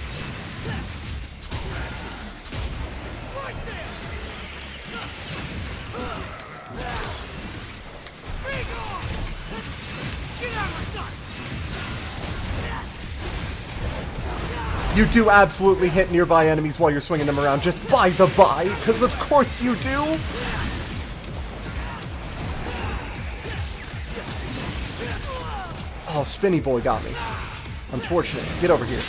[SPEAKER 1] You do absolutely hit nearby enemies while you're swinging them around, just by the by, because of course you do! Oh, Spinny Boy got me. Unfortunate. Get over here.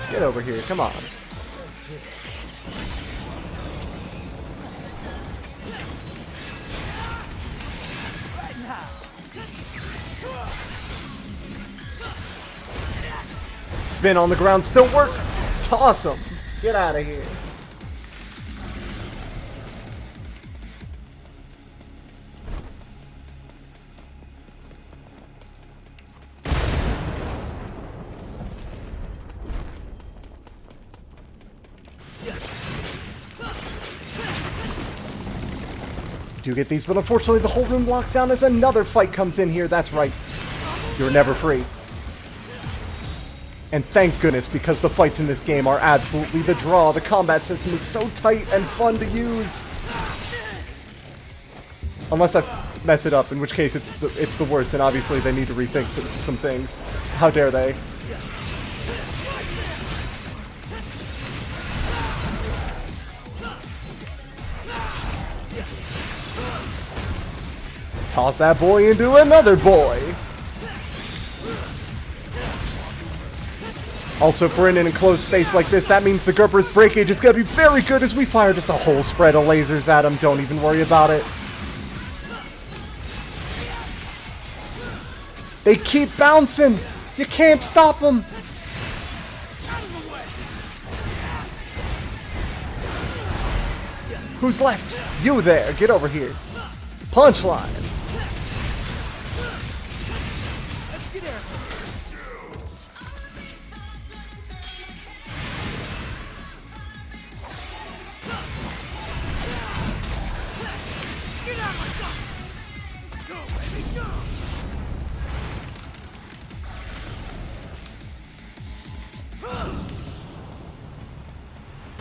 [SPEAKER 1] Get over here, come on. Spin on the ground still works. Toss him. Get out of here. Do get these, but unfortunately the whole room locks down as another fight comes in here. That's right. You're never free. And thank goodness, because the fights in this game are absolutely the draw. The combat system is so tight and fun to use. Unless I mess it up, in which case it's the worst, and obviously they need to rethink some things. How dare they? Toss that boy into another boy. Also, if we're in an enclosed space like this, that means the Gerbera's breakage is going to be very good as we fire just a whole spread of lasers at him. Don't even worry about it. They keep bouncing. You can't stop them. Who's left? You there. Get over here. Punchline.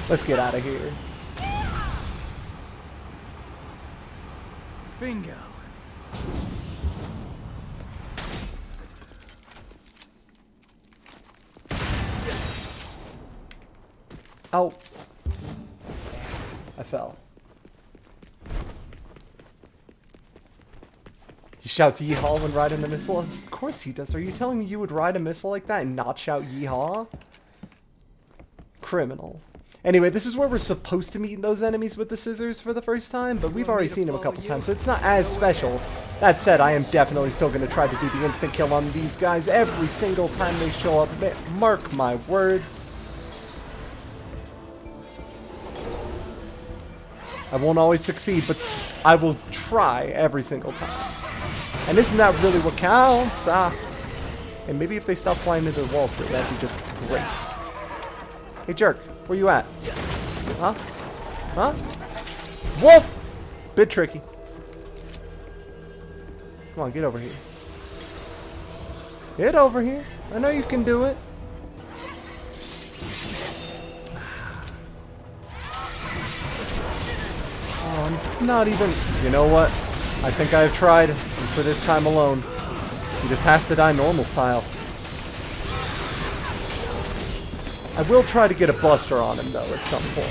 [SPEAKER 1] Let's get out of here.
[SPEAKER 2] Bingo.
[SPEAKER 1] Ow. I fell. He shouts yeehaw when riding a missile? Of course he does. Are you telling me you would ride a missile like that and not shout yeehaw? Criminal. Anyway, this is where we're supposed to meet those enemies with the scissors for the first time, but we've already seen them a couple times, so it's not as special. That said, I am definitely still going to try to do the instant kill on these guys every single time they show up. Mark my words. I won't always succeed, but I will try every single time. And isn't that really what counts? And maybe if they stop flying into the walls, that'd be just great. Hey, jerk. Where you at? Huh? Huh? Whoa! Bit tricky. Come on, get over here. Get over here. I know you can do it. Oh, not even... You know what? I think I have tried, and for this time alone. He just has to die normal style. I will try to get a buster on him, though, at some point.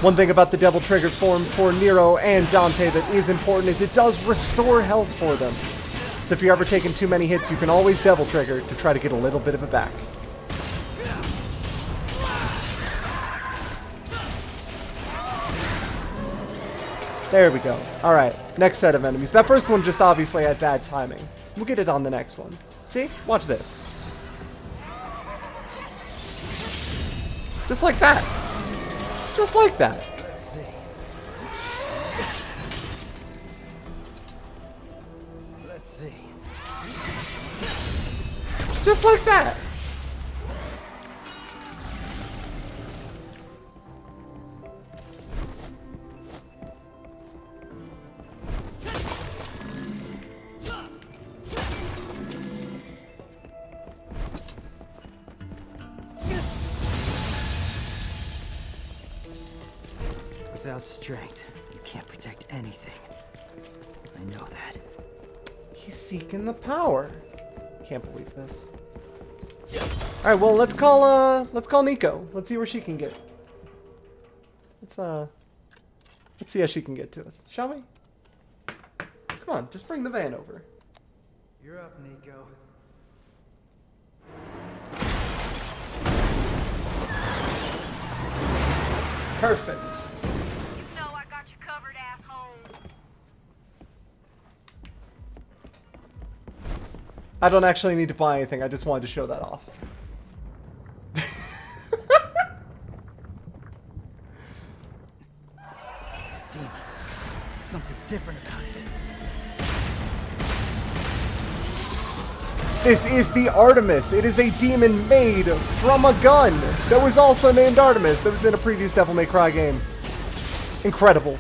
[SPEAKER 1] One thing about the Devil Triggered form for Nero and Dante that is important is it does restore health for them. So if you're ever taking too many hits, you can always Devil Trigger to try to get a little bit of it back. There we go. Alright, next set of enemies. That first one just obviously had bad timing. We'll get it on the next one. See? Watch this. Just like that. Just like that.
[SPEAKER 2] Let's see. Let's see.
[SPEAKER 1] Just like that.
[SPEAKER 2] Without strength, you can't protect anything. I know that.
[SPEAKER 1] He's seeking the power. Can't believe this. All right, well, let's call Nico. Let's see where she can get. Let's see how she can get to us, shall we? Come on, just bring the van over.
[SPEAKER 2] You're up, Nico.
[SPEAKER 1] Perfect.
[SPEAKER 5] You know I got you covered, asshole.
[SPEAKER 1] I don't actually need to buy anything. I just wanted to show that off.
[SPEAKER 2] This demon. Something different about it.
[SPEAKER 1] This is the Artemis. It is a demon made from a gun that was also named Artemis. That was in a previous Devil May Cry game. Incredible.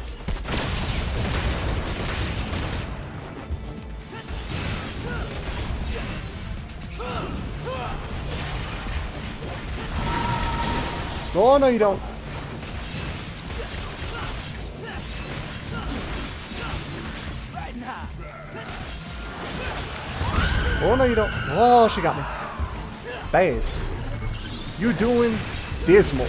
[SPEAKER 1] Oh, no, you don't. Oh, no, you don't. Oh, she got me. Bad. You're doing dismal.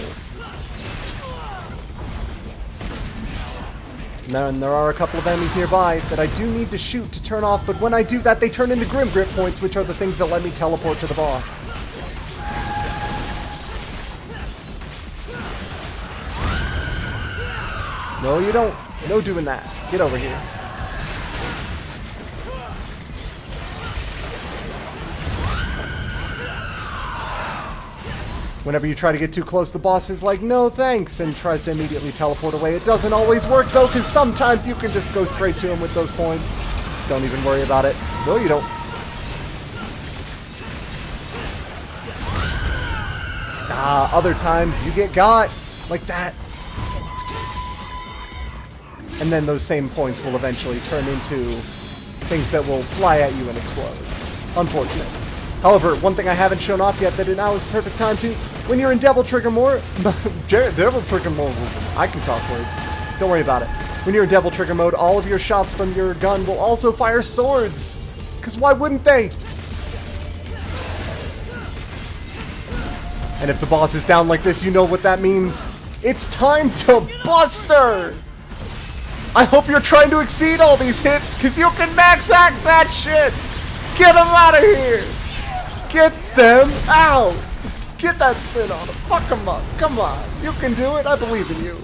[SPEAKER 1] And there are a couple of enemies nearby that I do need to shoot to turn off, but when I do that, they turn into Grim Grip points, which are the things that let me teleport to the boss. No, you don't. No doing that. Get over here. Whenever you try to get too close, the boss is like, no thanks, and tries to immediately teleport away. It doesn't always work, though, because sometimes you can just go straight to him with those points. Don't even worry about it. No, you don't. Other times you get got. Like that. And then those same points will eventually turn into things that will fly at you and explode. Unfortunate. However, one thing I haven't shown off yet that now is the perfect time to, when you're in Devil Trigger mode, Devil Trigger mode, I can talk words. Don't worry about it. When you're in Devil Trigger mode, all of your shots from your gun will also fire swords. Because why wouldn't they? And if the boss is down like this, you know what that means. It's time to bust her! I hope you're trying to exceed all these hits, because you can max act that shit! Get them out of here! Get them out! Get that spin on them. Fuck them up. Come on. You can do it. I believe in you.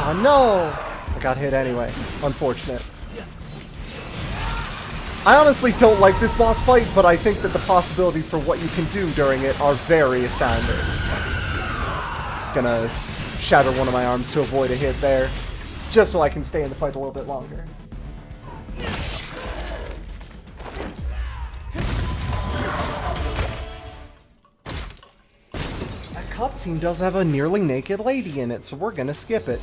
[SPEAKER 1] Oh no! I got hit anyway. Unfortunate. I honestly don't like this boss fight, but I think that the possibilities for what you can do during it are very astounding. Gonna shatter one of my arms to avoid a hit there, just so I can stay in the fight a little bit longer. That cutscene does have a nearly naked lady in it, so we're gonna skip it.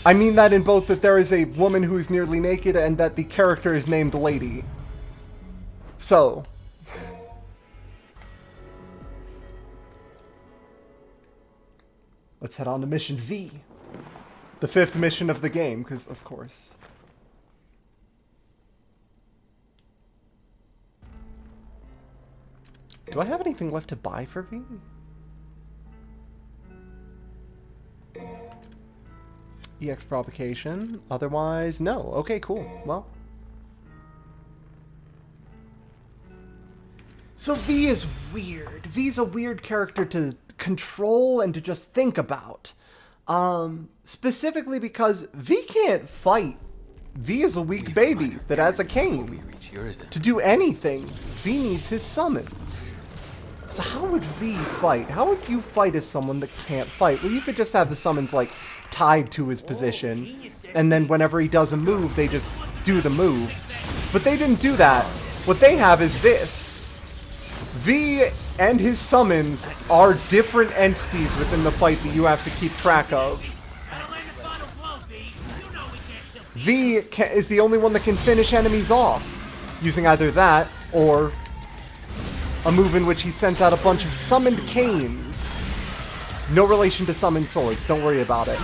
[SPEAKER 1] I mean that in both that there is a woman who is nearly naked and that the character is named Lady. So. Let's head on to Mission V. The 5th mission of the game, because of course. Do I have anything left to buy for V? EX provocation. Otherwise, no. Okay, cool. Well. So V is weird. V's a weird character to control and to just think about. Specifically because V can't fight. V is a weak baby that has a cane. To do anything, V needs his summons. So how would V fight? How would you fight as someone that can't fight? Well, you could just have the summons, like, tied to his position, and then whenever he does a move, they just do the move. But they didn't do that. What they have is this. V and his summons are different entities within the fight that you have to keep track of. V is the only one that can finish enemies off, using either that or a move in which he sends out a bunch of summoned canes. No relation to summoned swords, don't worry about it.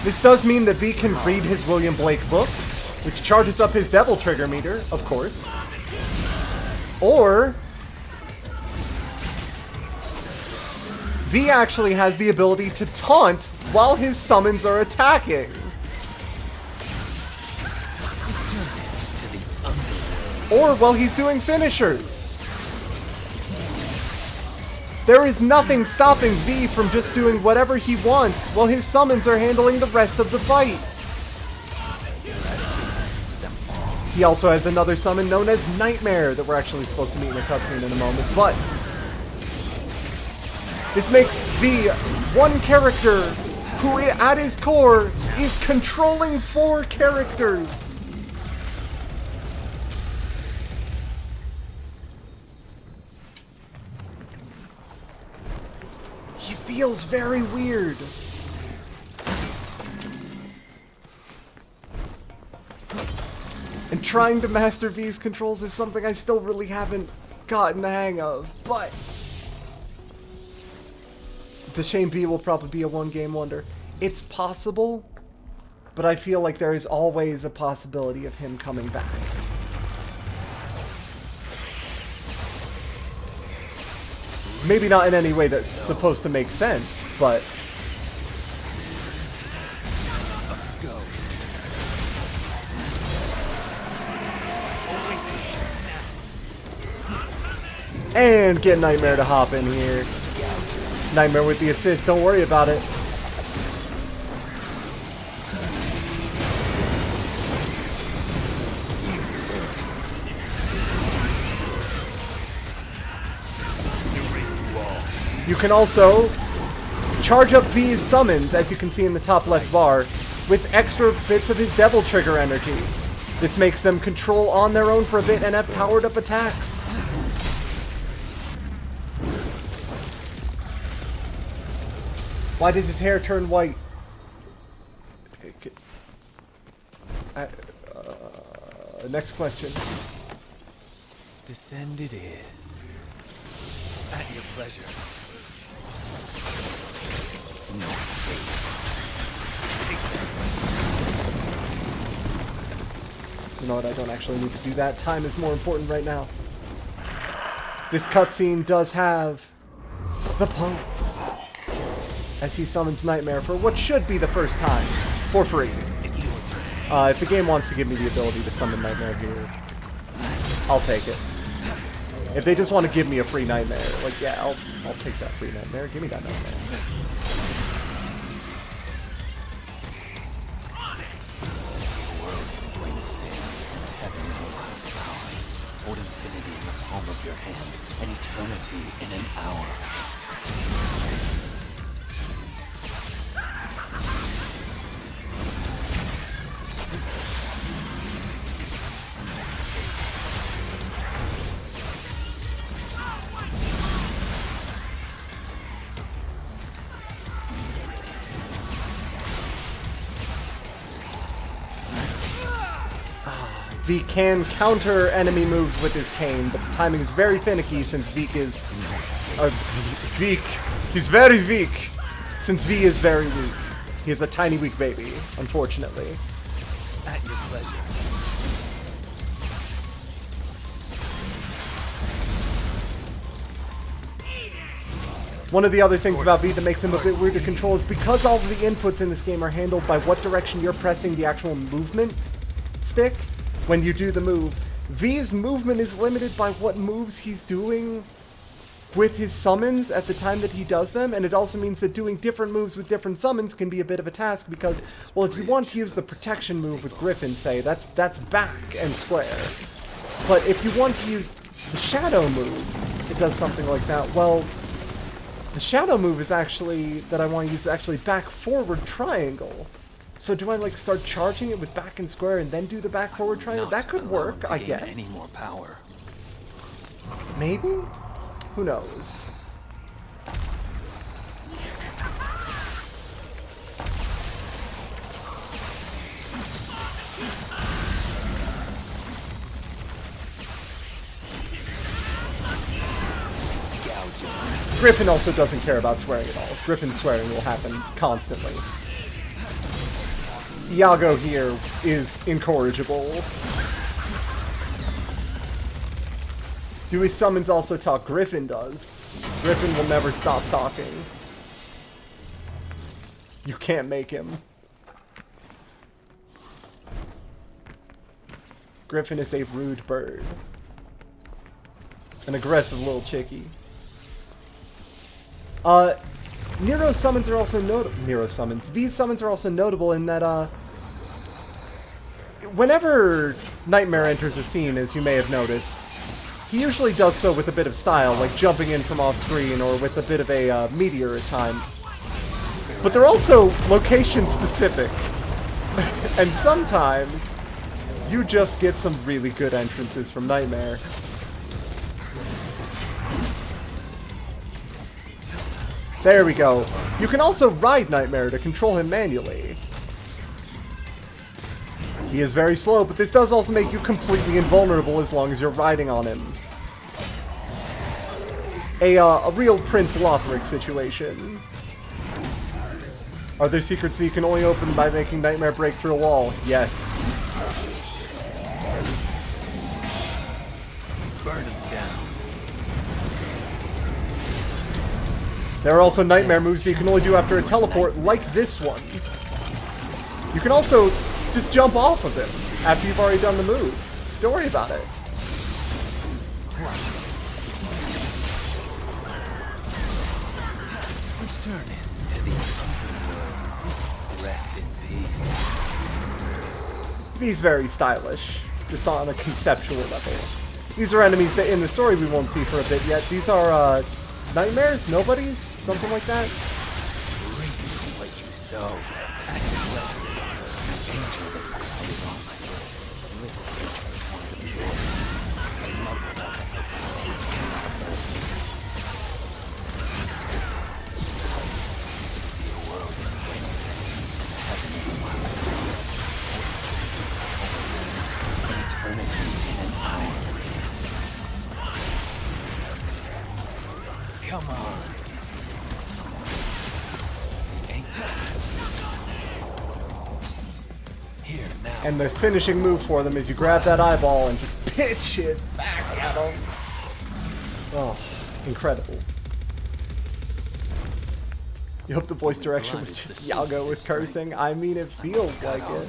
[SPEAKER 1] This does mean that V can read his William Blake book, which charges up his Devil Trigger meter, of course. Or V actually has the ability to taunt while his summons are attacking. Or while he's doing finishers. There is nothing stopping V from just doing whatever he wants while his summons are handling the rest of the fight. He also has another summon known as Nightmare that we're actually supposed to meet in a cutscene in a moment, but this makes V one character who, at his core, is controlling 4 characters. He feels very weird. And trying to master V's controls is something I still really haven't gotten the hang of, but it's a shame V will probably be a one-game wonder. It's possible, but I feel like there is always a possibility of him coming back. Maybe not in any way that's supposed to make sense, but and get Nightmare to hop in here. Nightmare with the assist, don't worry about it. You can also charge up V's summons, as you can see in the top left bar, with extra bits of his Devil Trigger energy. This makes them control on their own for a bit and have powered up attacks. Why does his hair turn white? Next question.
[SPEAKER 6] Descend it is. At your pleasure. No escape.
[SPEAKER 1] You know what, I don't actually need to do that. Time is more important right now. This cutscene does have the pose, as he summons Nightmare for what should be the first time, for free.
[SPEAKER 6] It's your turn.
[SPEAKER 1] If the game wants to give me the ability to summon Nightmare here, I'll take it. If they just want to give me a free Nightmare, like, yeah, I'll take that free Nightmare. Give me that Nightmare.
[SPEAKER 6] To see the world in plain sight, heaven in a wild flower, hold infinity in the palm of your hand, and eternity in an hour.
[SPEAKER 1] V can counter enemy moves with his cane, but the timing is very finicky since Veek is... He's very weak, since V is very weak. He is a tiny weak baby, unfortunately.
[SPEAKER 2] At your pleasure.
[SPEAKER 1] One of the other things about V that makes him a bit weird to control is because all of the inputs in this game are handled by what direction you're pressing the actual movement stick when you do the move. V's movement is limited by what moves he's doing with his summons at the time that he does them, and it also means that doing different moves with different summons can be a bit of a task because, well, if you want to use the protection move with Griffin, say, that's back and square. But if you want to use the shadow move, it does something like that. Well, the shadow move is actually, that I want to use, is actually back forward triangle. So do I like start charging it with back and square and then do the back forward triangle? That could work, I guess.
[SPEAKER 6] Any more power.
[SPEAKER 1] Maybe? Who knows? Griffin also doesn't care about swearing at all. Griffin's swearing will happen constantly. Iago here is incorrigible. Do his summons also talk? Griffin does. Griffin will never stop talking. You can't make him. Griffin is a rude bird. An aggressive little chickie. Nero Summons are also notable. Nero Summons. These summons are also notable in that, whenever Nightmare enters a scene, as you may have noticed, he usually does so with a bit of style, like jumping in from off-screen or with a bit of a meteor at times. But they're also location-specific. And sometimes, you just get some really good entrances from Nightmare. There we go. You can also ride Nightmare to control him manually. He is very slow, but this does also make you completely invulnerable as long as you're riding on him. A real Prince Lothric situation. Are there secrets that you can only open by making Nightmare break through a wall? Yes.
[SPEAKER 6] Burn him down.
[SPEAKER 1] There are also Nightmare moves that you can only do after a teleport, like this one. You can also just jump off of him after you've already done the move. Don't worry about it.
[SPEAKER 6] Return him to the underworld. Rest in peace.
[SPEAKER 1] He's very stylish, just on a conceptual level. These are enemies that in the story we won't see for a bit yet. These are, Nightmares? Nobodies? Something like that?
[SPEAKER 6] Bring what you sow. Come on. Here, now.
[SPEAKER 1] And the finishing move for them is you grab that eyeball and just pitch it back at them. Oh, incredible. You hope the voice direction was just Iago with cursing? I mean, it feels like it.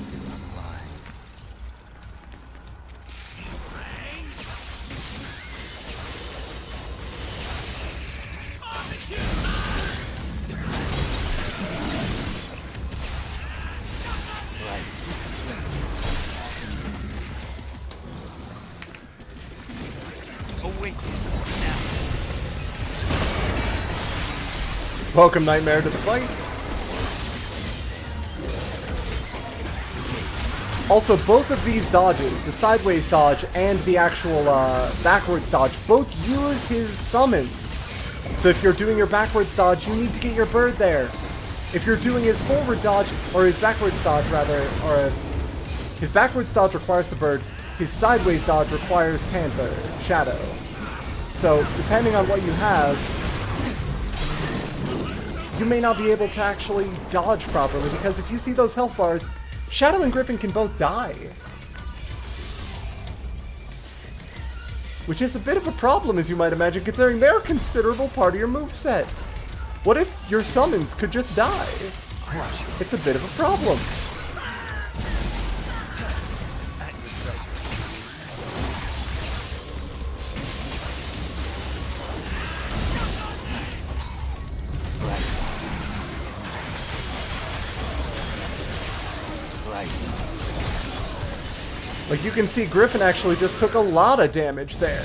[SPEAKER 1] Welcome, Nightmare, to the fight. Also, both of these dodges, the sideways dodge and the actual backwards dodge, both use his summons. So if you're doing your backwards dodge, you need to get your bird there. If you're doing his forward dodge, or his backwards dodge rather, or his backwards dodge requires the bird, his sideways dodge requires Panther, Shadow. So, depending on what you have, you may not be able to actually dodge properly, because if you see those health bars, Shadow and Griffin can both die. Which is a bit of a problem, as you might imagine, considering they're a considerable part of your moveset. What if your summons could just die? It's a bit of a problem. Like, you can see Griffin actually just took a lot of damage there.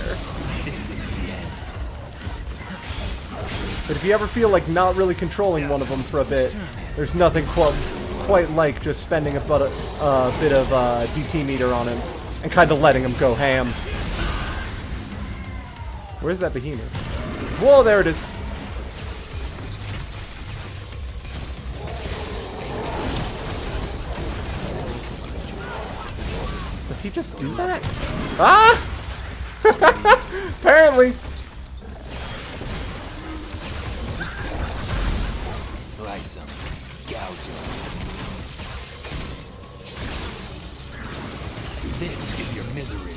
[SPEAKER 1] But if you ever feel like not really controlling one of them for a bit, there's nothing quite like just spending a bit of DT meter on him and kind of letting him go ham. Where's that behemoth? Whoa, there it is. Does he just do that? Ah! Apparently.
[SPEAKER 6] Slice him. Gouge him. This is your misery.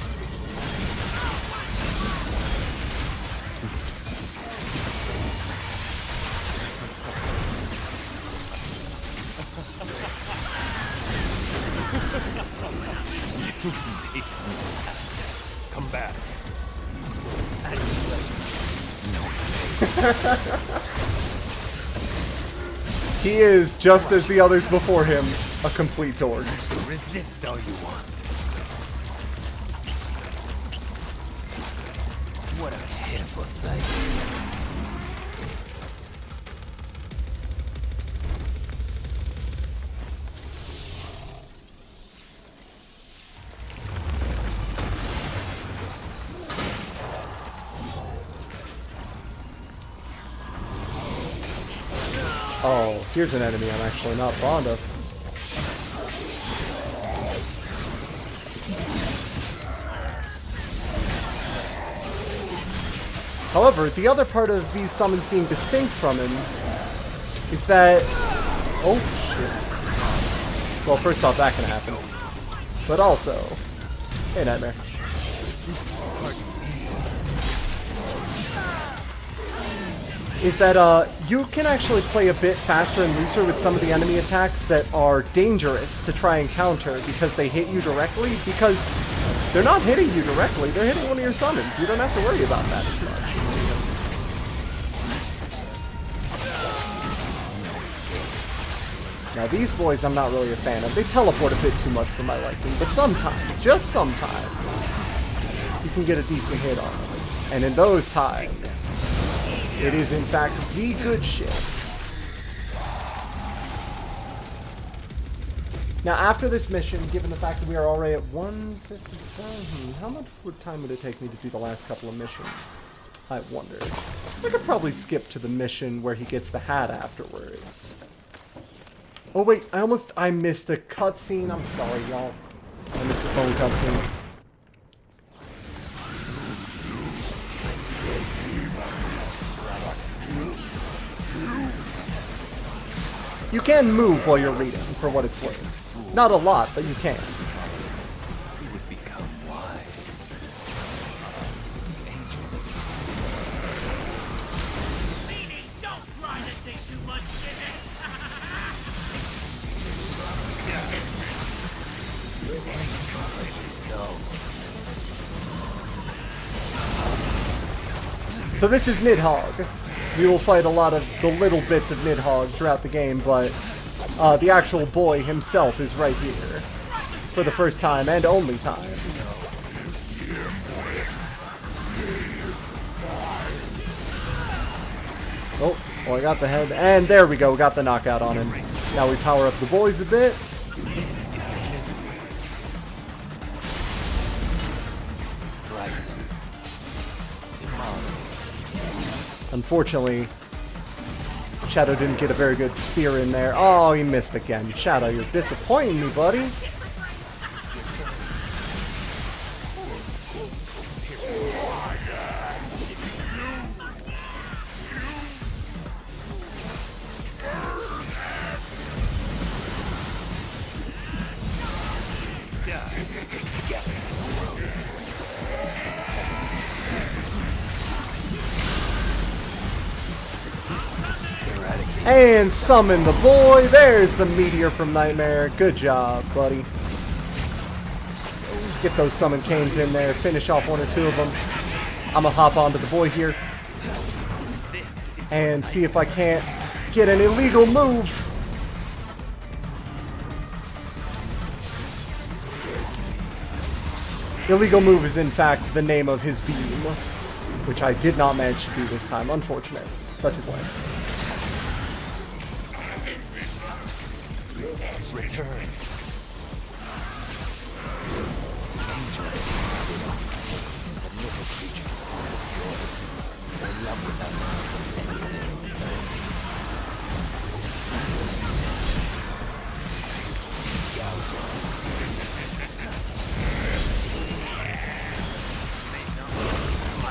[SPEAKER 6] Come back.
[SPEAKER 1] He is, just as the others before him, a complete dork.
[SPEAKER 6] Resist all you want. What a pitiful sight.
[SPEAKER 1] Oh, here's an enemy I'm actually not fond of. However, the other part of these summons being distinct from him is that... Oh, shit. Well, first off, that can happen. But also... Hey, Nightmare. Is that you can actually play a bit faster and looser with some of the enemy attacks that are dangerous to try and counter because they hit you directly, because they're not hitting you directly, they're hitting one of your summons. You don't have to worry about that as much. Now these boys I'm not really a fan of. They teleport a bit too much for my liking, but sometimes, just sometimes, you can get a decent hit on them. And in those times, it is, in fact, the good shit. Now, after this mission, given the fact that we are already at 157, how much time would it take me to do the last couple of missions? I wonder. I could probably skip to the mission where he gets the hat afterwards. Oh, wait, I missed a cutscene. I'm sorry, y'all. I missed the phone cutscene. You can move while you're reading, for what it's worth. Not a lot, but you can.
[SPEAKER 6] You would become wise.
[SPEAKER 7] Meaning, don't try to take too much shit.
[SPEAKER 1] So this is Nidhogg. We will fight a lot of the little bits of Nidhogg throughout the game, but the actual boy himself is right here. For the first time, and only time. Oh, I got the head, and there we go, we got the knockout on him. Now we power up the boys a bit. Unfortunately, Shadow didn't get a very good spear in there. Oh, he missed again. Shadow, you're disappointing me, buddy. And summon the boy. There's the meteor from Nightmare. Good job, buddy. Get those summon canes in there. Finish off one or two of them. I'm gonna hop onto the boy here and see if I can't get an illegal move. Illegal move is in fact the name of his beam, which I did not manage to do this time. Unfortunate. Such is life.
[SPEAKER 6] Return. Is a little creature or love without anything.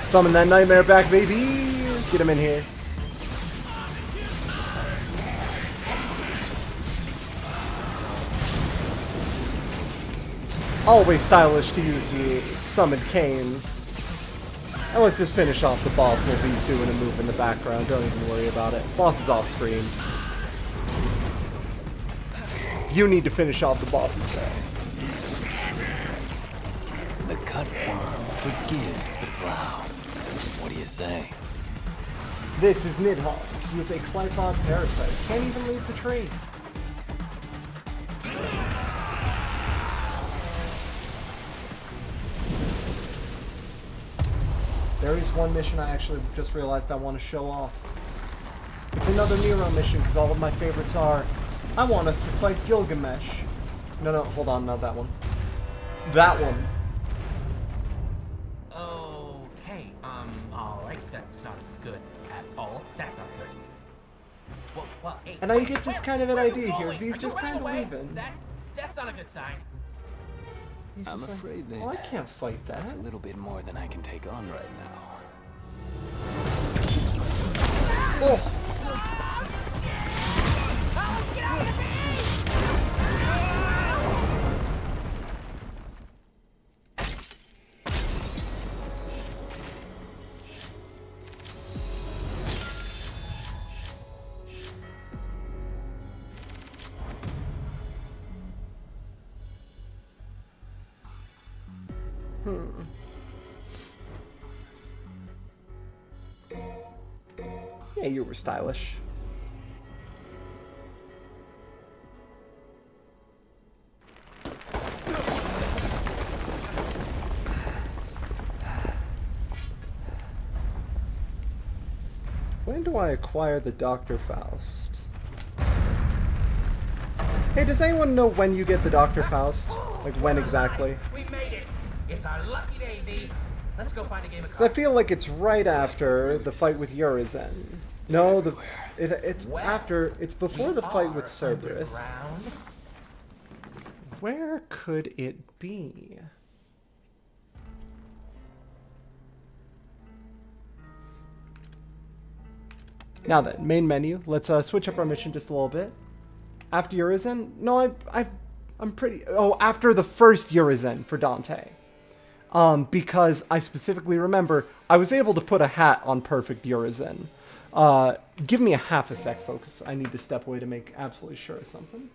[SPEAKER 1] Summon that nightmare back, baby. Get him in here. Always stylish to use the summoned canes. And let's just finish off the boss while he's doing a move in the background. Don't even worry about it. Boss is off screen. You need to finish off the boss instead.
[SPEAKER 6] The cutworm forgives the plow. What do you say?
[SPEAKER 1] This is Nidhogg. He is a Clyphod parasite. Can't even leave the tree. There is one mission I actually just realized I want to show off. It's another Nero mission because all of my favorites are. I want us to fight Gilgamesh. No, hold on, not that one. That one.
[SPEAKER 8] Okay, alright, that's not good at all. That's not good. Well, hey,
[SPEAKER 1] And I get this kind of an
[SPEAKER 8] where are you
[SPEAKER 1] idea here.
[SPEAKER 8] going?
[SPEAKER 1] He's
[SPEAKER 8] Are
[SPEAKER 1] just
[SPEAKER 8] you
[SPEAKER 1] kind of
[SPEAKER 8] running away?
[SPEAKER 1] leaving.
[SPEAKER 8] That's not a good sign.
[SPEAKER 1] He's
[SPEAKER 6] I'm
[SPEAKER 1] just like,
[SPEAKER 6] afraid that
[SPEAKER 1] well, I can't fight that.
[SPEAKER 6] that's a little bit more than I can take on right now.
[SPEAKER 1] Oh. Yeah, you were stylish. When do I acquire the Dr. Faust? Hey, does anyone know when you get the Dr. Faust? Like, when exactly?
[SPEAKER 8] We made it. It's our lucky day, V. Let's go find a game of cards.
[SPEAKER 1] Because I feel like it's right after the fight with Urizen. No, it's after. It's before the fight with Cerberus.
[SPEAKER 8] Underground.
[SPEAKER 1] Where could it be? Now then, main menu. Let's switch up our mission just a little bit. After Urizen? No, I'm pretty. Oh, after the first Urizen for Dante. Because I specifically remember I was able to put a hat on perfect Urizen. Give me a half a sec, folks. I need to step away to make absolutely sure of something.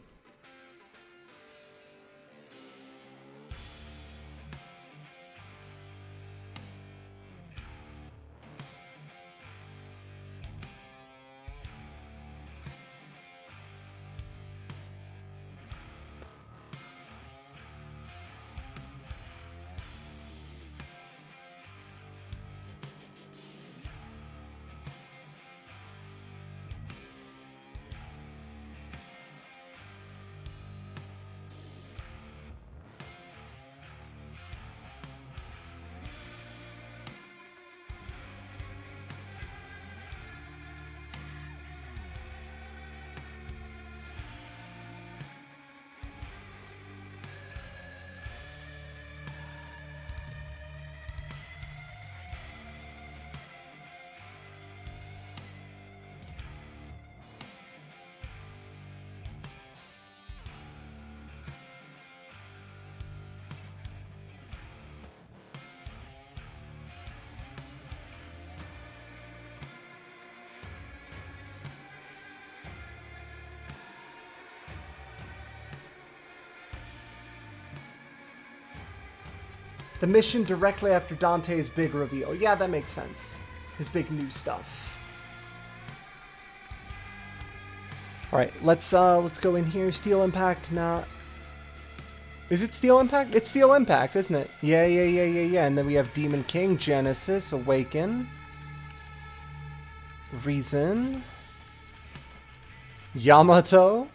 [SPEAKER 1] The mission directly after Dante's big reveal. Yeah, that makes sense. His big new stuff. All right, let's go in here. Steel Impact, not. Is it Steel Impact? It's Steel Impact, isn't it? Yeah. And then we have Demon King, Genesis, Awaken, Reason, Yamato.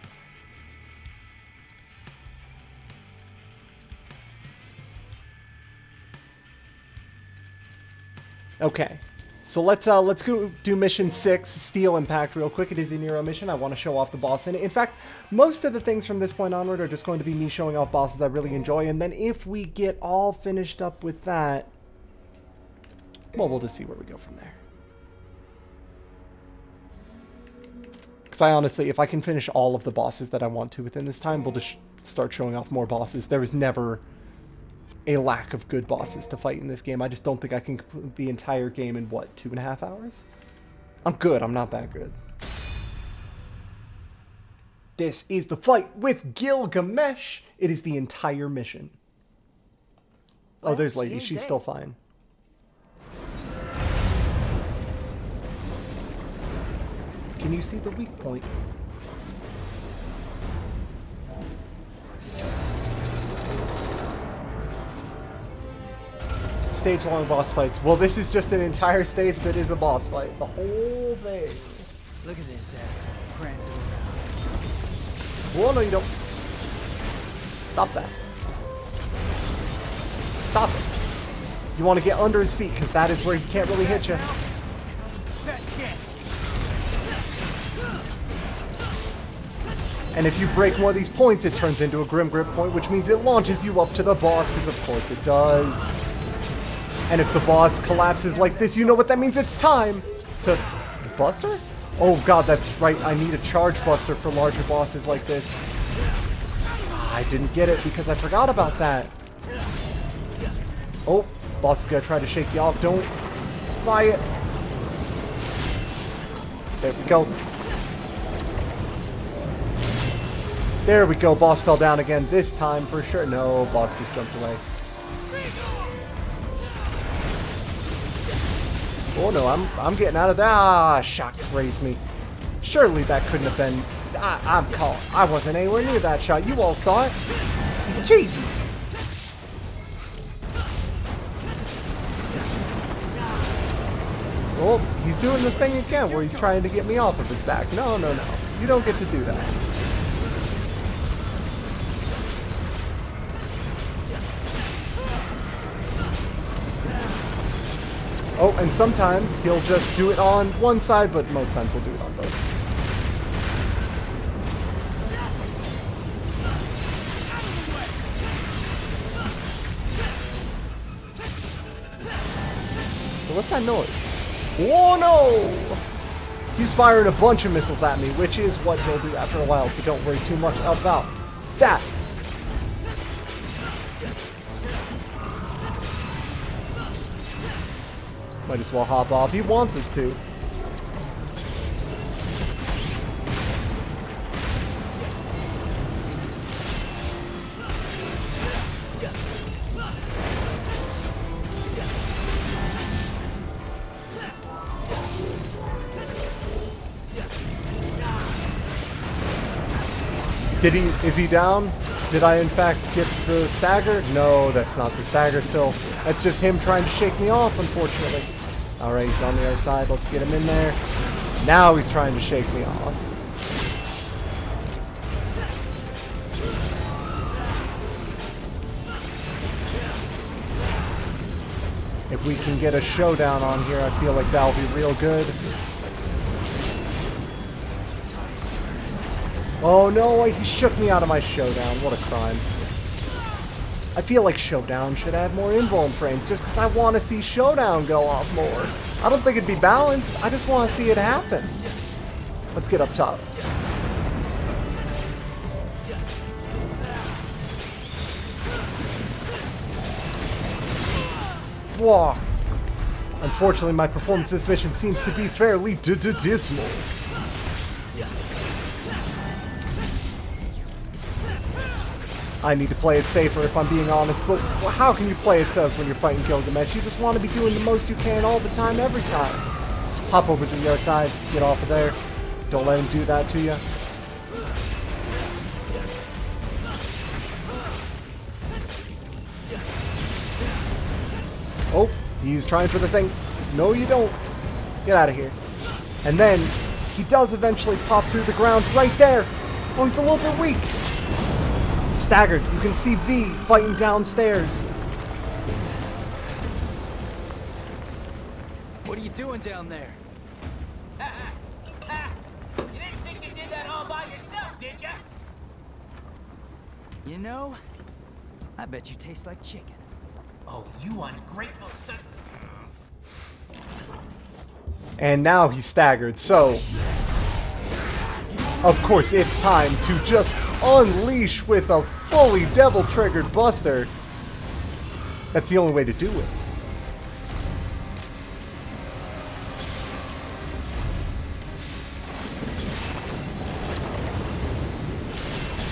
[SPEAKER 1] Okay, so let's go do mission 6, Steel Impact, real quick. It is a Nero mission. I want to show off the boss in it. In fact, most of the things from this point onward are just going to be me showing off bosses I really enjoy, and then if we get all finished up with that, well, we'll just see where we go from there. Because I honestly, if I can finish all of the bosses that I want to within this time, we'll just start showing off more bosses. There is never a lack of good bosses to fight in this game. I just don't think I can complete the entire game in, what, 2.5 hours? I'm good. I'm not that good. This is the fight with Gilgamesh. It is the entire mission. Oh, there's Lady. She's still fine. Can you see the weak point? Stage-long boss fights. Well, this is just an entire stage that is a boss fight. The whole thing.
[SPEAKER 2] Look at this asshole prancing around.
[SPEAKER 1] Whoa, no, you don't. Stop that. Stop it. You want to get under his feet, because that is where he can't really hit you. And if you break one of these points, it turns into a Grim Grip point, which means it launches you up to the boss, because of course it does. And if the boss collapses like this, you know what that means. It's time to... Buster? Oh god, that's right. I need a charge buster for larger bosses like this. I didn't get it because I forgot about that. Oh, boss is gonna try to shake you off. Don't buy it. There we go. There we go. Boss fell down again. This time for sure. No, boss just jumped away. Oh no, I'm getting out of that. Ah, shock grazed me. Surely that couldn't have been. I'm caught. I wasn't anywhere near that shot. You all saw it. He's cheating. Oh, he's doing the thing again where he's trying to get me off of his back. No. You don't get to do that. Oh, and sometimes he'll just do it on one side, but most times he'll do it on both. So what's that noise? Oh no! He's firing a bunch of missiles at me, which is what he'll do after a while, so don't worry too much about that. Might as well hop off. He wants us to. Is he down? Did I in fact get the stagger? No, that's not the stagger still. That's just him trying to shake me off, unfortunately. Alright, he's on the other side. Let's get him in there. Now he's trying to shake me off. If we can get a showdown on here, I feel like that'll be real good. Oh no, he shook me out of my showdown. What a crime. I feel like Showdown should have more invuln frames just because I want to see Showdown go off more. I don't think it'd be balanced. I just want to see it happen. Let's get up top. Whoa. Unfortunately, my performance this mission seems to be fairly dismal. I need to play it safer if I'm being honest, but how can you play it safe when you're fighting Gilgamesh? You just want to be doing the most you can all the time, every time. Hop over to the other side, get off of there. Don't let him do that to you. Oh, he's trying for the thing. No, you don't. Get out of here. And then he does eventually pop through the ground right there. Oh, he's a little bit weak. Staggered. You can see V fighting downstairs.
[SPEAKER 2] What are you doing down there?
[SPEAKER 7] You didn't think you did that all by yourself, did ya?
[SPEAKER 2] You know, I bet you taste like chicken.
[SPEAKER 8] Oh, you ungrateful son.
[SPEAKER 1] And now he's staggered, so of course it's time to just unleash with a fully devil-triggered buster. That's the only way to do it.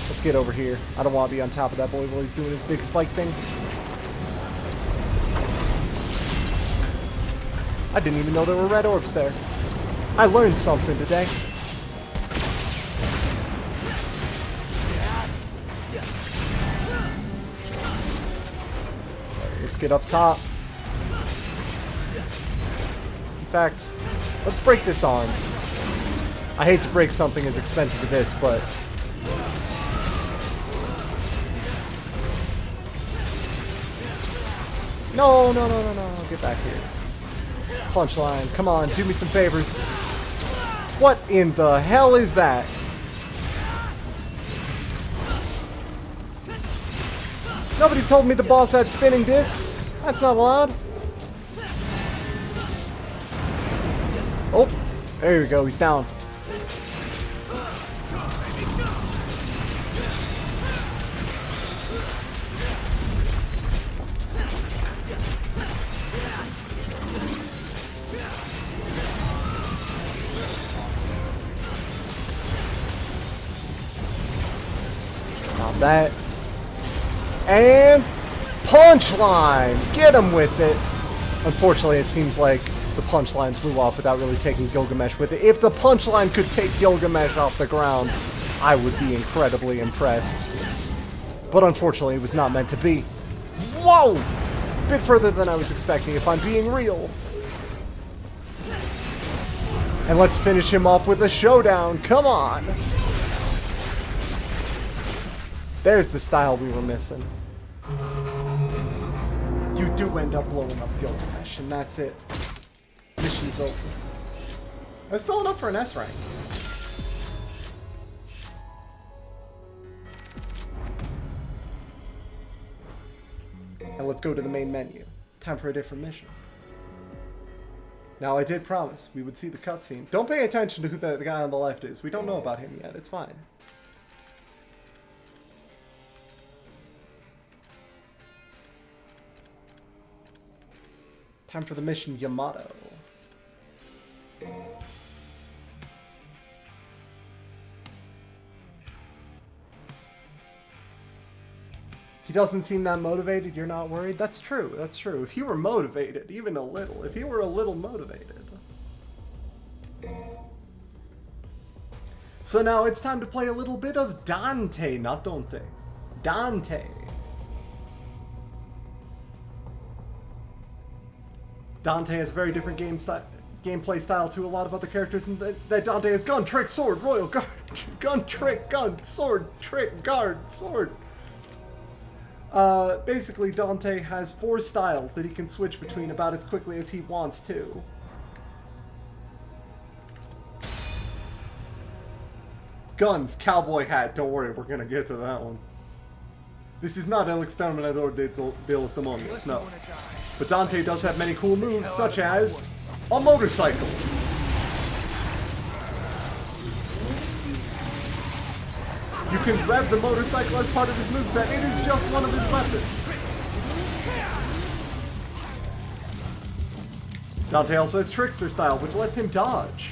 [SPEAKER 1] Let's get over here. I don't want to be on top of that boy while he's doing his big spike thing. I didn't even know there were red orbs there. I learned something today. Let's get up top. In fact, let's break this arm. I hate to break something as expensive as this, but... No, no, no, no, no. Get back here. Punchline. Come on, do me some favors. What in the hell is that? Nobody told me the boss had spinning discs. That's not allowed. Oh, there we go. He's down. That and punchline, get him with it. Unfortunately, it seems like the punchline flew off without really taking Gilgamesh with it. If the punchline could take Gilgamesh off the ground, I would be incredibly impressed. But unfortunately, it was not meant to be. Whoa! A bit further than I was expecting, if I'm being real. And let's finish him off with a showdown. Come on! There's the style we were missing. You do end up blowing up Gilgamesh, and that's it. Mission's over. That's still enough for an S rank. And let's go to the main menu. Time for a different mission. Now, I did promise we would see the cutscene. Don't pay attention to who the guy on the left is. We don't know about him yet. It's fine. Time for the mission Yamato. He doesn't seem that motivated, you're not worried? That's true, that's true. If he were motivated, even a little, if he were a little motivated. So now it's time to play a little bit of Dante, not Dante. Dante. Dante has a very different gameplay style to a lot of other characters, and that Dante has gun, trick, sword, royal guard, gun, trick, gun, sword, trick, guard, sword. Basically, Dante has 4 styles that he can switch between about as quickly as he wants to. Guns, cowboy hat, don't worry, we're gonna get to that one. This is not El Exterminador de los Demonios, no. But Dante does have many cool moves, such as a motorcycle. You can rev the motorcycle as part of his moveset. It is just one of his weapons. Dante also has Trickster style, which lets him dodge.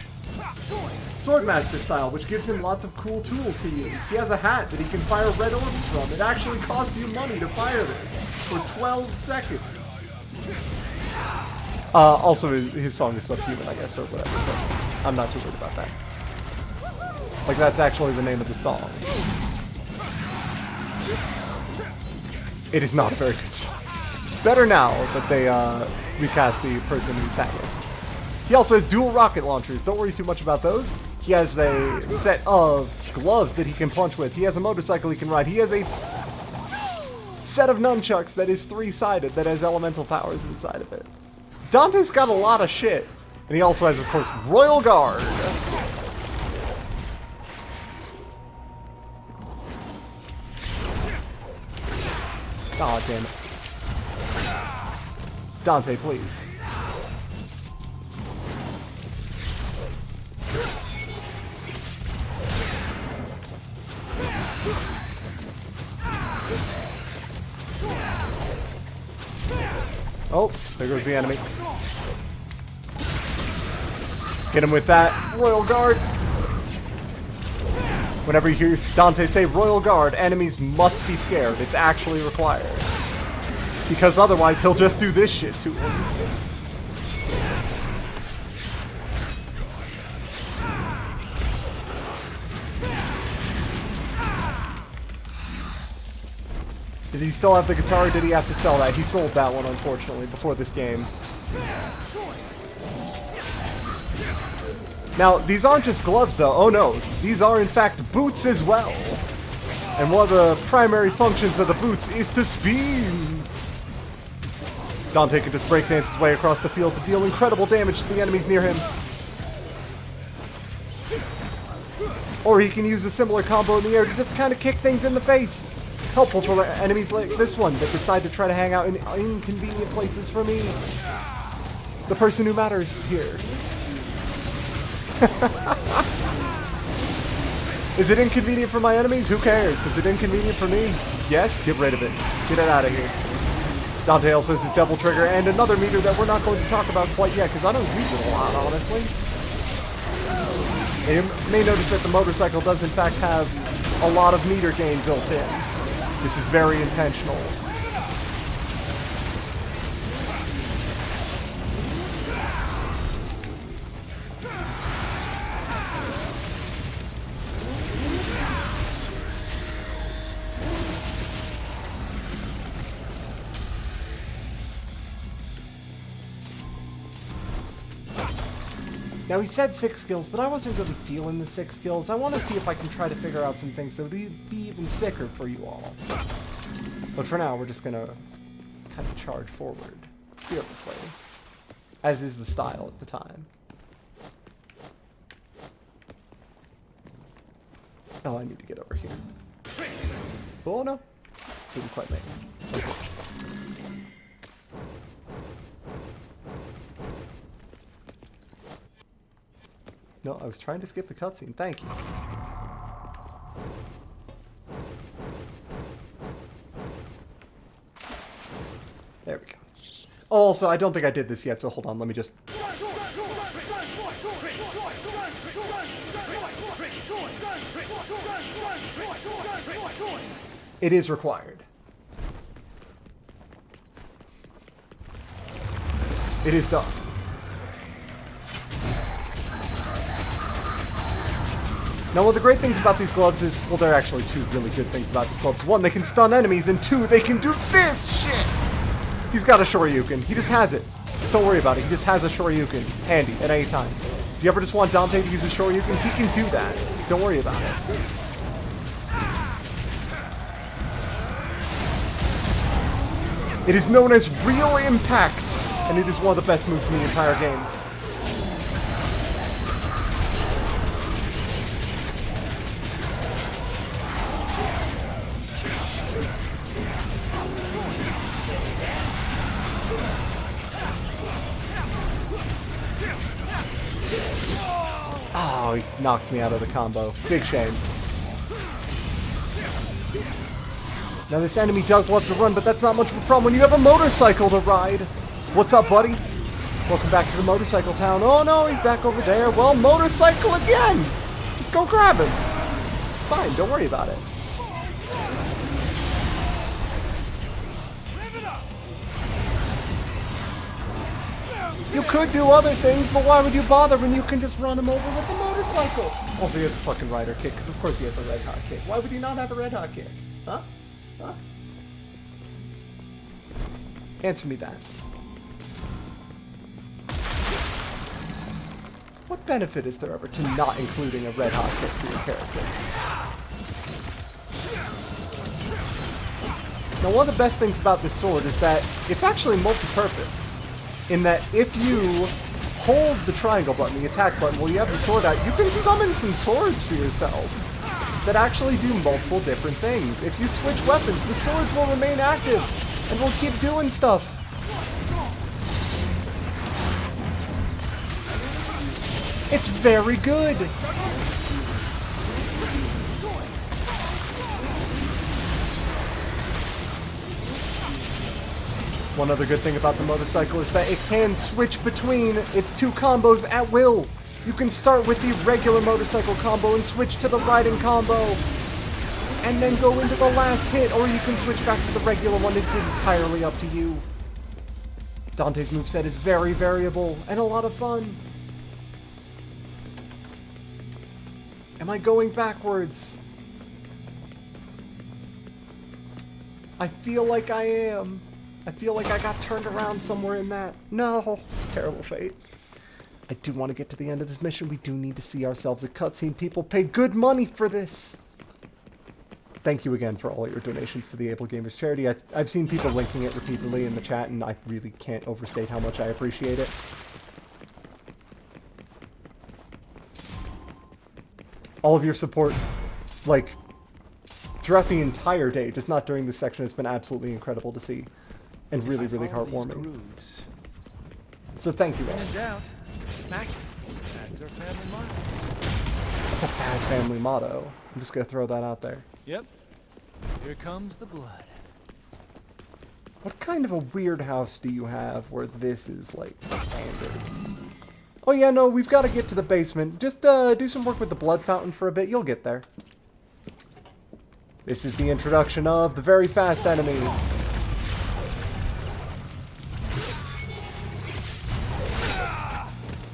[SPEAKER 1] Swordmaster style, which gives him lots of cool tools to use. He has a hat that he can fire red orbs from. It actually costs you money to fire this for 12 seconds. Also, his song is Subhuman, I guess, or whatever, but I'm not too worried about that. Like, that's actually the name of the song. It is not a very good song. Better now that they recast the person who sang it. He also has dual rocket launchers. Don't worry too much about those. He has a set of gloves that he can punch with. He has a motorcycle he can ride. He has a set of nunchucks that is 3-sided that has elemental powers inside of it. Dante's got a lot of shit. And he also has, of course, Royal Guard. Aw, damn it. Dante, please. Oh, there goes the enemy. Get him with that. Royal Guard. Whenever you hear Dante say Royal Guard, enemies must be scared. It's actually required. Because otherwise, he'll just do this shit to him. Did he still have the guitar, or did he have to sell that? He sold that one, unfortunately, before this game. Now, these aren't just gloves, though. Oh, no. These are, in fact, boots as well. And one of the primary functions of the boots is to speed. Dante can just breakdance his way across the field to deal incredible damage to the enemies near him. Or he can use a similar combo in the air to just kind of kick things in the face. Helpful for enemies like this one that decide to try to hang out in inconvenient places for me. The person who matters here. Is it inconvenient for my enemies? Who cares? Is it inconvenient for me? Yes? Get rid of it. Get it out of here. Dante also has his double trigger and another meter that we're not going to talk about quite yet because I don't use it a lot, honestly. And you may notice that the motorcycle does in fact have a lot of meter gain built in. This is very intentional. Now, he said 6 skills, but I wasn't really feeling the 6 skills. I want to see if I can try to figure out some things that would be even sicker for you all. But for now, we're just going to kind of charge forward fearlessly, as is the style at the time. Oh, I need to get over here. Oh, no. Didn't quite make it. No, I was trying to skip the cutscene. Thank you. There we go. Also, I don't think I did this yet, so hold on. Let me just... It is required. It is done. Now, one of the great things about these gloves is, well, there are actually 2 really good things about these gloves. 1, they can stun enemies, and 2, they can do this shit! He's got a Shoryuken. He just has it. Just don't worry about it. He just has a Shoryuken handy at any time. If you ever just want Dante to use a Shoryuken, he can do that. Don't worry about it. It is known as Real Impact, and it is one of the best moves in the entire game. Oh, he knocked me out of the combo. Big shame. Now this enemy does love to run, but that's not much of a problem when you have a motorcycle to ride. What's up, buddy? Welcome back to the motorcycle town. Oh no, he's back over there. Well, motorcycle again! Just go grab him. It's fine, don't worry about it. You could do other things, but why would you bother when you can just run him over with a motorcycle? Also, he has a fucking rider kick, because of course he has a red hot kick. Why would he not have a red hot kick? Huh? Huh? Answer me that. What benefit is there ever to not including a red hot kick for your character? Now, one of the best things about this sword is that it's actually multi-purpose. In that if you hold the triangle button, the attack button, while you have the sword out, you can summon some swords for yourself that actually do multiple different things. If you switch weapons, the swords will remain active and will keep doing stuff. It's very good. One other good thing about the motorcycle is that it can switch between its two combos at will. You can start with the regular motorcycle combo and switch to the riding combo, and then go into the last hit, or you can switch back to the regular one. It's entirely up to you. Dante's moveset is very variable and a lot of fun. Am I going backwards? I feel like I am. I feel like I got turned around somewhere in that. No. Terrible fate. I do want to get to the end of this mission. We do need to see ourselves a cutscene. People paid good money for this. Thank you again for all your donations to the AbleGamers charity. I've seen people linking it repeatedly in the chat, and I really can't overstate how much I appreciate it. All of your support, like, throughout the entire day, just not during this section, has been absolutely incredible to see. And really, really heartwarming. So thank you all.
[SPEAKER 6] When in doubt, smack it. That's our family motto.
[SPEAKER 1] That's a bad family motto. I'm just gonna throw that out there.
[SPEAKER 6] Yep. Here comes the blood.
[SPEAKER 1] What kind of a weird house do you have where this is, like, standard? Oh yeah, no, we've got to get to the basement. Just do some work with the blood fountain for a bit. You'll get there. This is the introduction of the very fast enemy.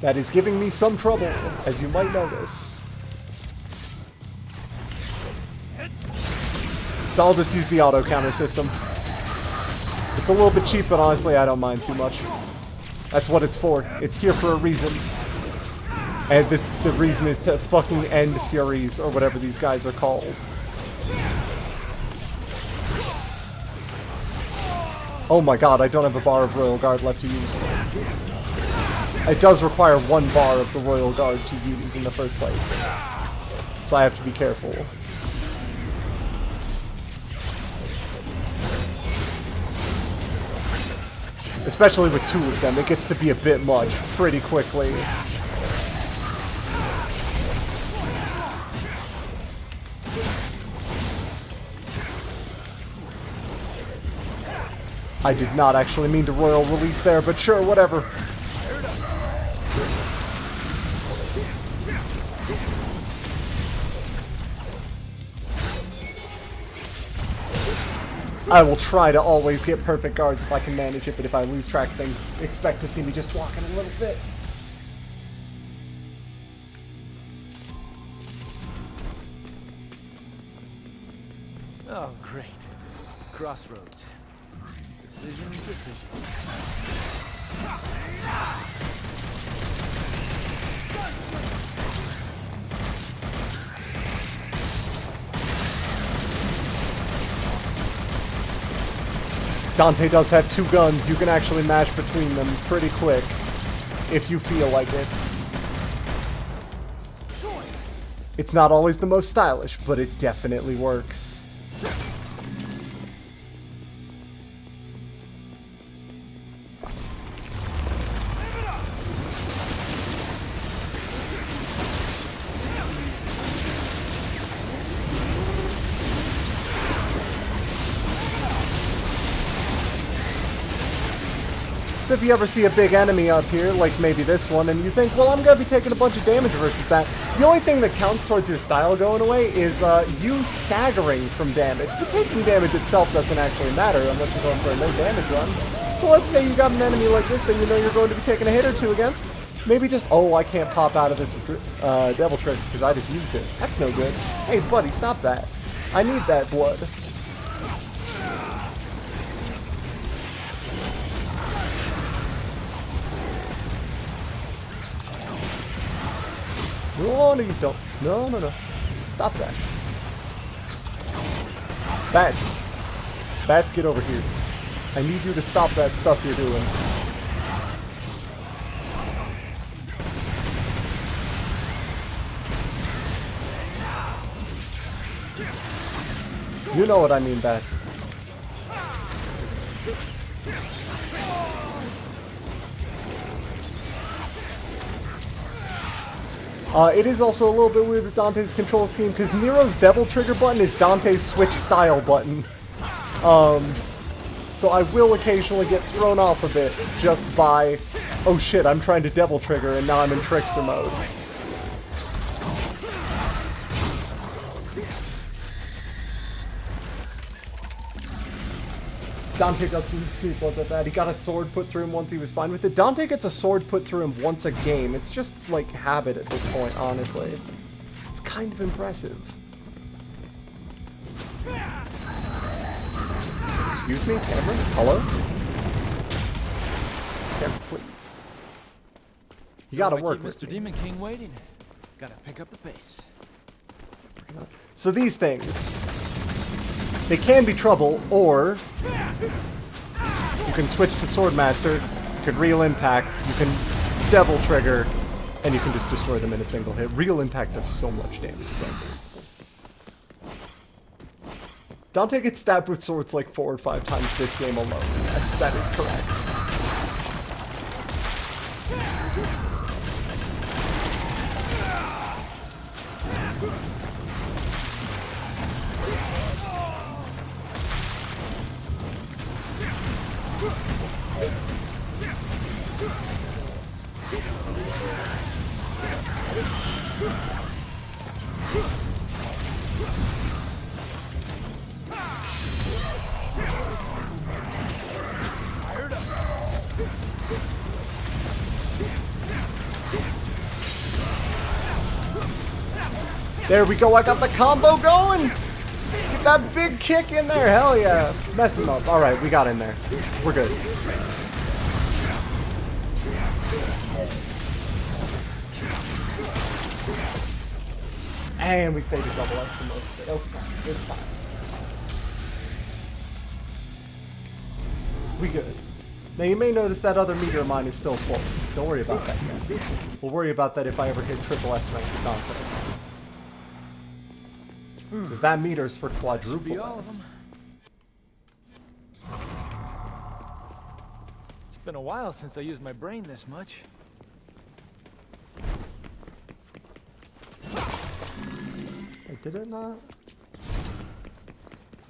[SPEAKER 1] That is giving me some trouble, as you might notice. So I'll just use the auto counter system. It's a little bit cheap, but honestly I don't mind too much. That's what it's for. It's here for a reason. And the reason is to fucking end Furies, or whatever these guys are called. Oh my god, I don't have a bar of Royal Guard left to use. It does require 1 bar of the Royal Guard to use in the first place. So I have to be careful. Especially with 2 of them, it gets to be a bit much pretty quickly. I did not actually mean to royal release there, but sure, whatever. I will try to always get perfect guards if I can manage it, but if I lose track of things, expect to see me just walking a little bit.
[SPEAKER 6] Oh, great. Crossroads. Decision.
[SPEAKER 1] Dante does have 2 guns. You can actually mash between them pretty quick if you feel like it. It's not always the most stylish, but it definitely works. So if you ever see a big enemy up here, like maybe this one, and you think, well, I'm going to be taking a bunch of damage versus that, the only thing that counts towards your style going away is you staggering from damage. The taking damage itself doesn't actually matter unless you're going for a no damage run. So let's say you got an enemy like this that you know you're going to be taking a hit or two against. Maybe just, oh, I can't pop out of this devil trick because I just used it. That's no good. Hey, buddy, stop that. I need that blood. No, no, you don't. No, no, no. Stop that. Bats. Bats, get over here. I need you to stop that stuff you're doing. You know what I mean, bats. It is also a little bit weird with Dante's control scheme because Nero's devil trigger button is Dante's switch style button. So I will occasionally get thrown off a bit just by, oh shit, I'm trying to devil trigger and now I'm in trickster mode. Dante got some people at that. He got a sword put through him once he was fine with it. Dante gets a sword put through him once a game. It's just like habit at this point, honestly. It's kind of impressive. Excuse me, camera? Hello? Camera, please. You gotta work with
[SPEAKER 6] Mr. Demon King waiting. Gotta pick up the pace.
[SPEAKER 1] So these things, they can be trouble, or you can switch to Swordmaster, you can Real Impact, you can Devil Trigger, and you can just destroy them in a single hit. Real Impact does so much damage. It's unbelievable. Dante gets stabbed with swords like 4 or 5 times this game alone. Yes, that is correct. There we go, I got the combo going! Get that big kick in there, hell yeah! Mess him up. Alright, we got in there. We're good. And we stayed at double S for most of it. Okay, it's fine. We good. Now you may notice that other meter of mine is still full. Don't worry about that yet. We'll worry about that if I ever hit triple S rank with Dante. Because that meter's for quadruple S.
[SPEAKER 6] It's been a while since I used my brain this much.
[SPEAKER 1] Wait, did it not?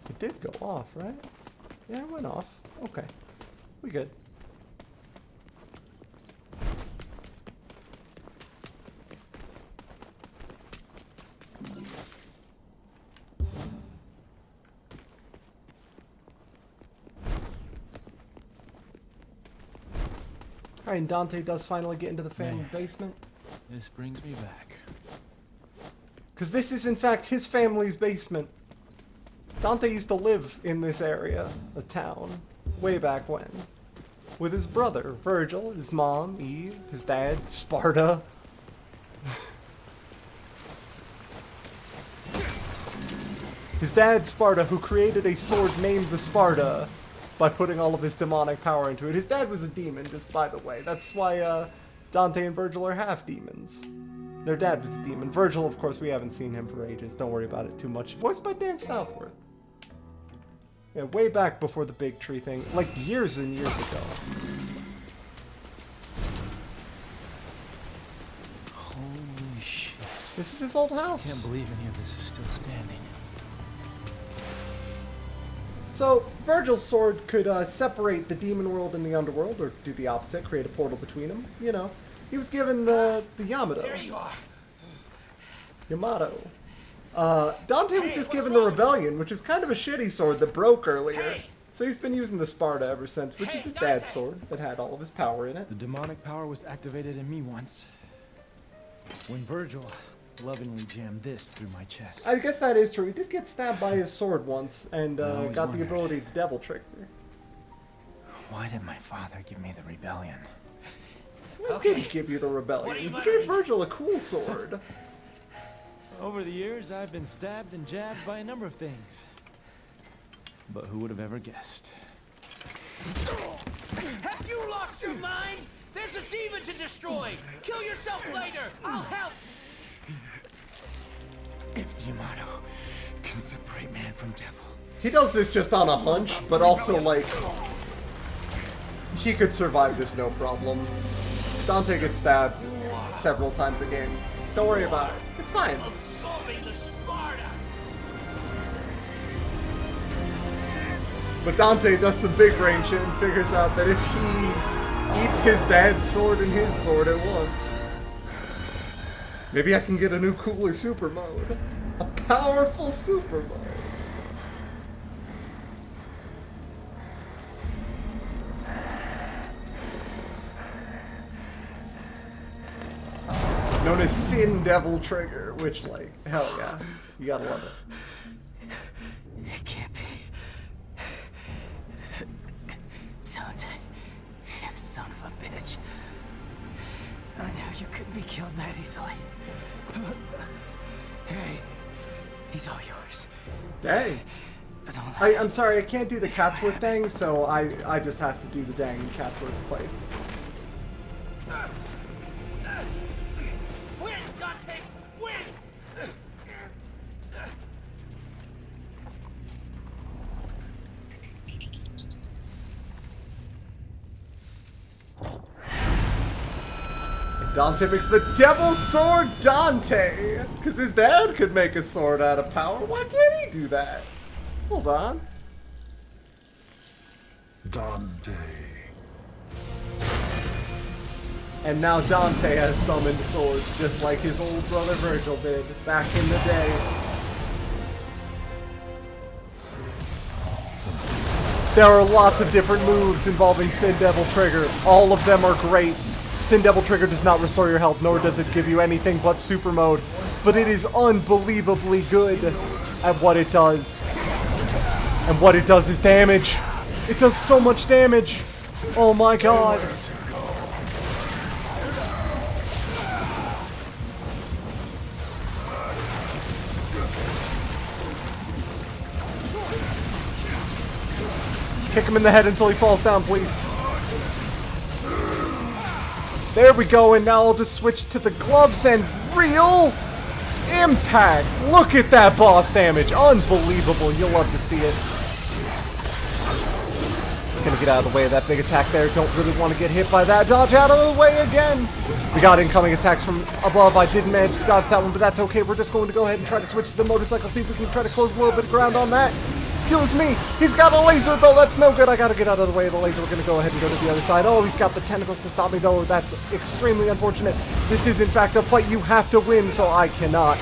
[SPEAKER 1] It did go off, right? Yeah, it went off. Okay. We good. Alright, and Dante does finally get into the family basement.
[SPEAKER 6] This brings me back.
[SPEAKER 1] Because this is, in fact, his family's basement. Dante used to live in this area of town, way back when. With his brother, Virgil, his mom, Eve, his dad, Sparta. His dad, Sparta, who created a sword named the Sparta by putting all of his demonic power into it. His dad was a demon, just by the way. That's why Dante and Virgil are half demons. Their dad was a demon. Virgil, of course, we haven't seen him for ages. Don't worry about it too much. Voiced by Dan Southworth. Yeah, way back before the big tree thing. Like years and years ago.
[SPEAKER 6] Holy shit.
[SPEAKER 1] This is his old house.
[SPEAKER 6] I can't believe any of this is still standing.
[SPEAKER 1] So, Virgil's sword could separate the demon world and the underworld, or do the opposite, create a portal between them. You know, he was given the Yamato.
[SPEAKER 8] There you are.
[SPEAKER 1] Yamato. Dante was just given the Rebellion, which is kind of a shitty sword that broke earlier. So he's been using the Sparta ever since, which is his dad's sword that had all of his power in it.
[SPEAKER 9] The demonic power was activated in me once, when Virgil lovingly jammed this through my chest.
[SPEAKER 1] I guess that is true. He did get stabbed by his sword once, and got the
[SPEAKER 9] wondered.
[SPEAKER 1] ability to devil trigger.
[SPEAKER 9] Why did my father give me the rebellion?
[SPEAKER 1] He didn't give you the Rebellion. He gave Virgil a cool sword.
[SPEAKER 9] Over the years, I've been stabbed and jabbed by a number of things. But who would have ever guessed?
[SPEAKER 7] Have you lost your mind? There's a demon to destroy. Kill yourself later. I'll help.
[SPEAKER 9] If the Yamato can separate man from devil.
[SPEAKER 1] He does this just on a hunch, but also, like, he could survive this no problem. Dante gets stabbed several times a game. Don't worry about it. It's fine.
[SPEAKER 7] Absorbing the Sparta.
[SPEAKER 1] But Dante does some big brain shit and figures out that if he eats his dad's sword and his sword at once, maybe I can get a new cooler super mode. A powerful super mode. Known as Sin Devil Trigger, which, like, hell yeah. You gotta love it.
[SPEAKER 2] It can't be. Dante, you son of a bitch. I knew you couldn't be killed that easily. Hey, he's all yours.
[SPEAKER 1] Dang.
[SPEAKER 2] But don't
[SPEAKER 1] I'm sorry, I can't do the Catsworth thing, so I just have to do the dang in Catsworth's place.
[SPEAKER 7] Win, Dante! Win!
[SPEAKER 1] Dante makes the Devil's Sword Dante! Because his dad could make a sword out of power. Why can't he do that? Hold on.
[SPEAKER 4] Dante.
[SPEAKER 1] And now Dante has summoned swords, just like his old brother Virgil did back in the day. There are lots of different moves involving Sin Devil Trigger. All of them are great. Sin Devil Trigger does not restore your health, nor does it give you anything but super mode. But it is unbelievably good at what it does. And what it does is damage. It does so much damage. Oh my god. Kick him in the head until he falls down, please. There we go, and now I'll just switch to the gloves and real impact. Look at that boss damage. Unbelievable. You'll love to see it. Gonna get out of the way of that big attack there. Don't really want to get hit by that. Dodge out of the way again. We got incoming attacks from above. I didn't manage to dodge that one, but that's okay. We're just going to go ahead and try to switch to the motorcycle, see if we can try to close a little bit of ground on that. Excuse me. He's got a laser, though. That's no good. I got to get out of the way of the laser. We're going to go ahead and go to the other side. Oh, he's got the tentacles to stop me, though. That's extremely unfortunate. This is, in fact, a fight you have to win, so I cannot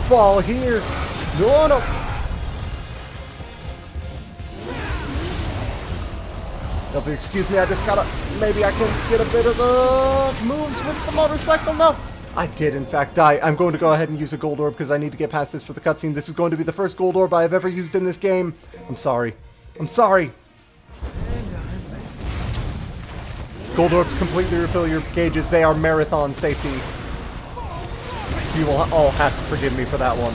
[SPEAKER 1] fall here. No, no. If you excuse me, I just gotta... Maybe I can get a bit of the moves with the motorcycle. No. I did, in fact, die. I'm going to go ahead and use a gold orb because I need to get past this for the cutscene. This is going to be the first gold orb I have ever used in this game. I'm sorry. I'm sorry. Gold orbs completely refill your gauges. They are marathon safety. So you will all have to forgive me for that one.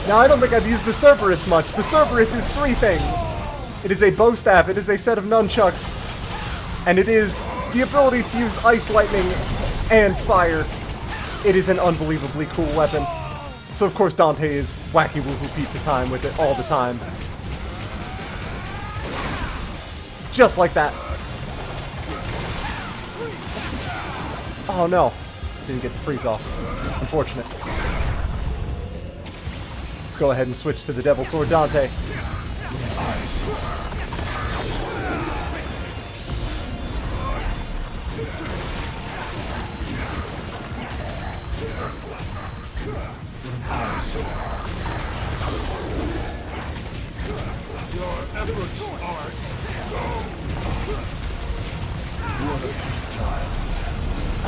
[SPEAKER 1] Now, I don't think I've used the Cerberus much. The Cerberus is three things. It is a bow staff, it is a set of nunchucks, and it is the ability to use ice, lightning, and fire. It is an unbelievably cool weapon. So of course Dante is wacky woohoo pizza time with it all the time. Just like that. Oh no. Didn't get the freeze off. Unfortunate. Let's go ahead and switch to the Devil Sword Dante.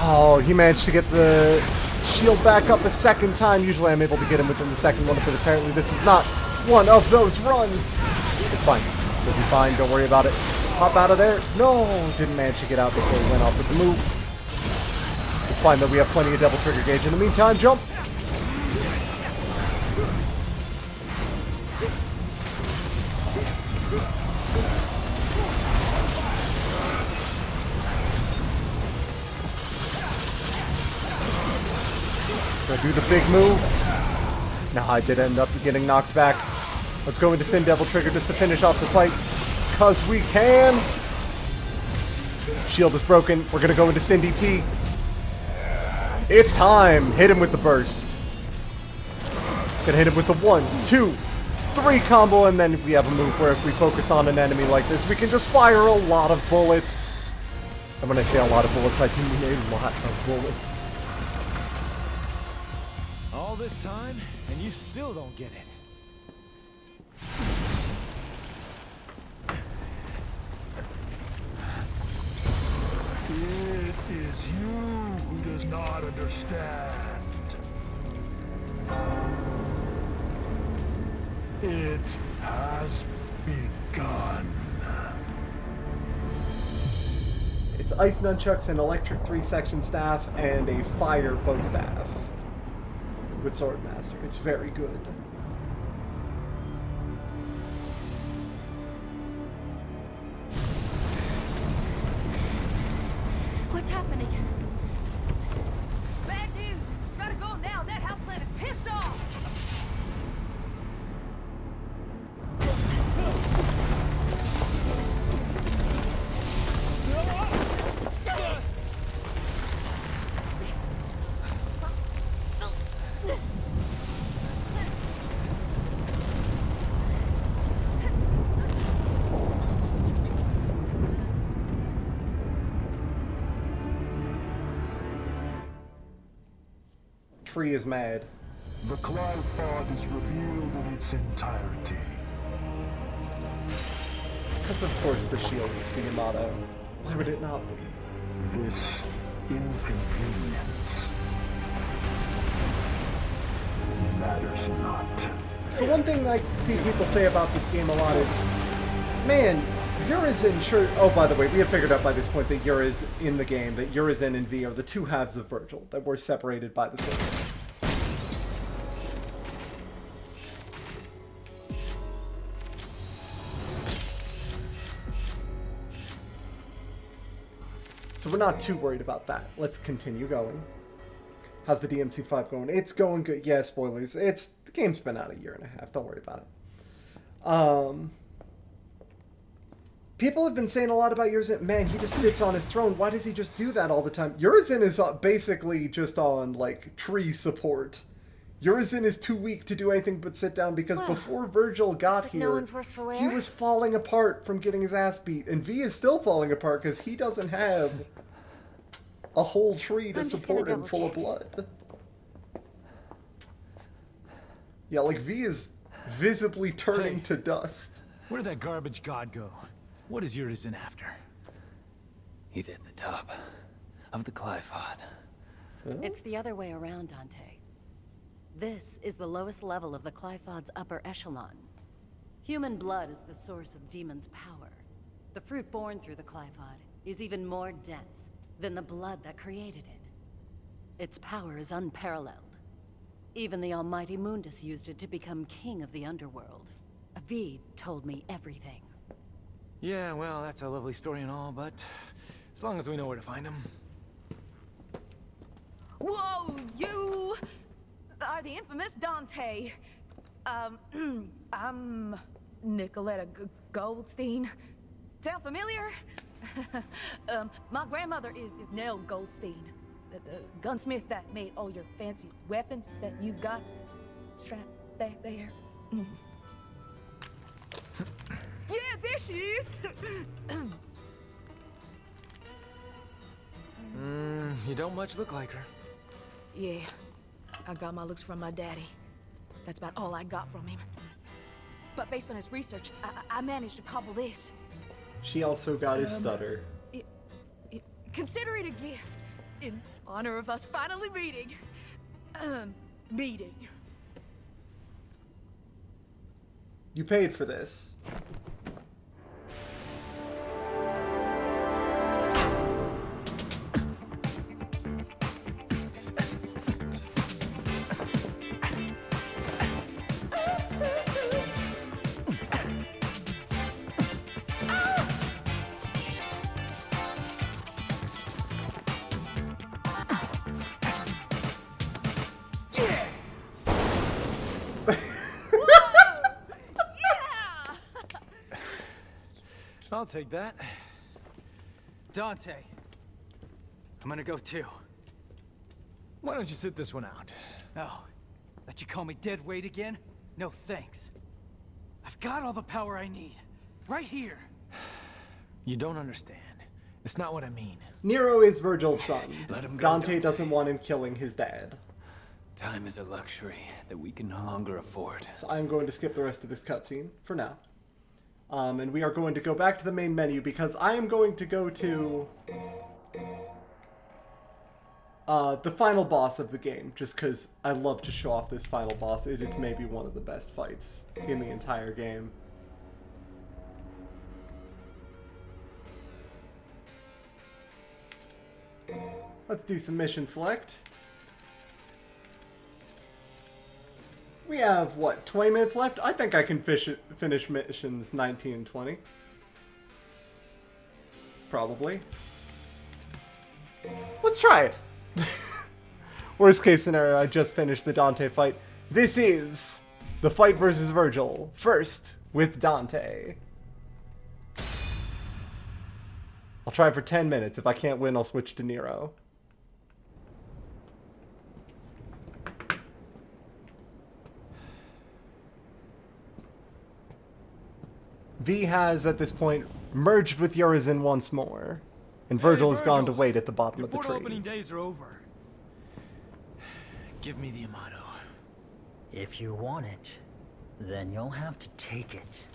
[SPEAKER 1] Oh, he managed to get the shield back up a second time. Usually I'm able to get him within the second one, but apparently this was not one of those runs. It's fine. It'll be fine. Don't worry about it. Hop out of there. No, didn't manage to get out before he went off with the move. It's fine though. We have plenty of double trigger gauge. In the meantime, jump. Gonna do the big move. Now I did end up getting knocked back. Let's go into Sin Devil Trigger just to finish off the fight. Cause we can. Shield is broken. We're gonna go into Sin DT. It's time. Hit him with the burst. Gonna hit him with the 1, 2, 3 combo, and then we have a move where if we focus on an enemy like this, we can just fire a lot of bullets. And when I say a lot of bullets, I do mean a lot of bullets.
[SPEAKER 9] All this time, and you still don't get it.
[SPEAKER 4] It is you who does not understand. It has begun.
[SPEAKER 1] It's ice nunchucks, an electric 3-section staff, and a fire bow staff with Swordmaster. It's very good.
[SPEAKER 5] What's happening? Bad news! Gotta go now! That houseplant is pissed off!
[SPEAKER 1] Tree is mad.
[SPEAKER 4] The Goliath is revealed in its entirety.
[SPEAKER 1] Because of course the shield is the motto. Why would it not be?
[SPEAKER 4] This inconvenience matters not.
[SPEAKER 1] So one thing I see people say about this game a lot is, man, Urizen sure... Oh, by the way, we have figured out by this point that Urizen in the game, that Urizen and V are the two halves of Virgil, that were separated by the sword. So we're not too worried about that. Let's continue going. How's the DMC 5 going? It's going good. Yeah, spoilers. The game's been out a year and a half. Don't worry about it. People have been saying a lot about Urizen. Man, he just sits on his throne. Why does he just do that all the time? Urizen is basically just on, like, tree support. Urizen is too weak to do anything but sit down because before Virgil got here,
[SPEAKER 5] no one's worse for wear.
[SPEAKER 1] he was falling apart from getting his ass beat. And V is still falling apart because he doesn't have a whole tree to support him full of blood. Yeah, like V is visibly turning to dust.
[SPEAKER 9] Where'd that garbage god go? What is Urizen after?
[SPEAKER 6] He's at the top of the Glyphod.
[SPEAKER 10] It's the other way around, Dante. This is the lowest level of the Glyphod's upper echelon. Human blood is the source of demons' power. The fruit born through the Glyphod is even more dense than the blood that created it. Its power is unparalleled. Even the almighty Mundus used it to become king of the underworld. Avid told me everything.
[SPEAKER 9] Yeah, well, that's a lovely story and all, but as long as we know where to find him.
[SPEAKER 3] Whoa, you! are the infamous Dante. I'm Nicoletta Goldstein. Sound familiar? My grandmother is Nell Goldstein, the gunsmith that made all your fancy weapons that you got strapped back there. Yeah, there she is.
[SPEAKER 9] You don't much look like her.
[SPEAKER 3] Yeah, I got my looks from my daddy. That's about all I got from him. But based on his research, I managed to cobble this.
[SPEAKER 1] She also got his stutter.
[SPEAKER 3] Consider it a gift in honor of us finally meeting. Meeting.
[SPEAKER 1] You paid for this.
[SPEAKER 9] I'll take that.
[SPEAKER 2] Dante, I'm gonna go too.
[SPEAKER 9] Why don't you sit this one out?
[SPEAKER 2] Oh, let you call me dead weight again? No thanks. I've got all the power I need. Right here.
[SPEAKER 9] You don't understand. It's not what I mean.
[SPEAKER 1] Nero is Virgil's son.
[SPEAKER 6] Let him go,
[SPEAKER 1] Dante doesn't want him killing his dad.
[SPEAKER 6] Time is a luxury that we can no longer afford.
[SPEAKER 1] So I'm going to skip the rest of this cutscene for now. And we are going to go back to the main menu because I am going to go to the final boss of the game, just because I love to show off this final boss. It is maybe one of the best fights in the entire game. Let's do some mission select. We have, what, 20 minutes left? I think I can finish missions 19 and 20. Probably. Let's try it. Worst case scenario, I just finished the Dante fight. This is the fight versus Virgil. First, with Dante. I'll try for 10 minutes. If I can't win, I'll switch to Nero. V has, at this point, merged with Urizen once more. And Virgil has gone to wait at the bottom of the tree.
[SPEAKER 9] Portal opening days are over. Give me the Amato.
[SPEAKER 11] If you want it, then you'll have to take it.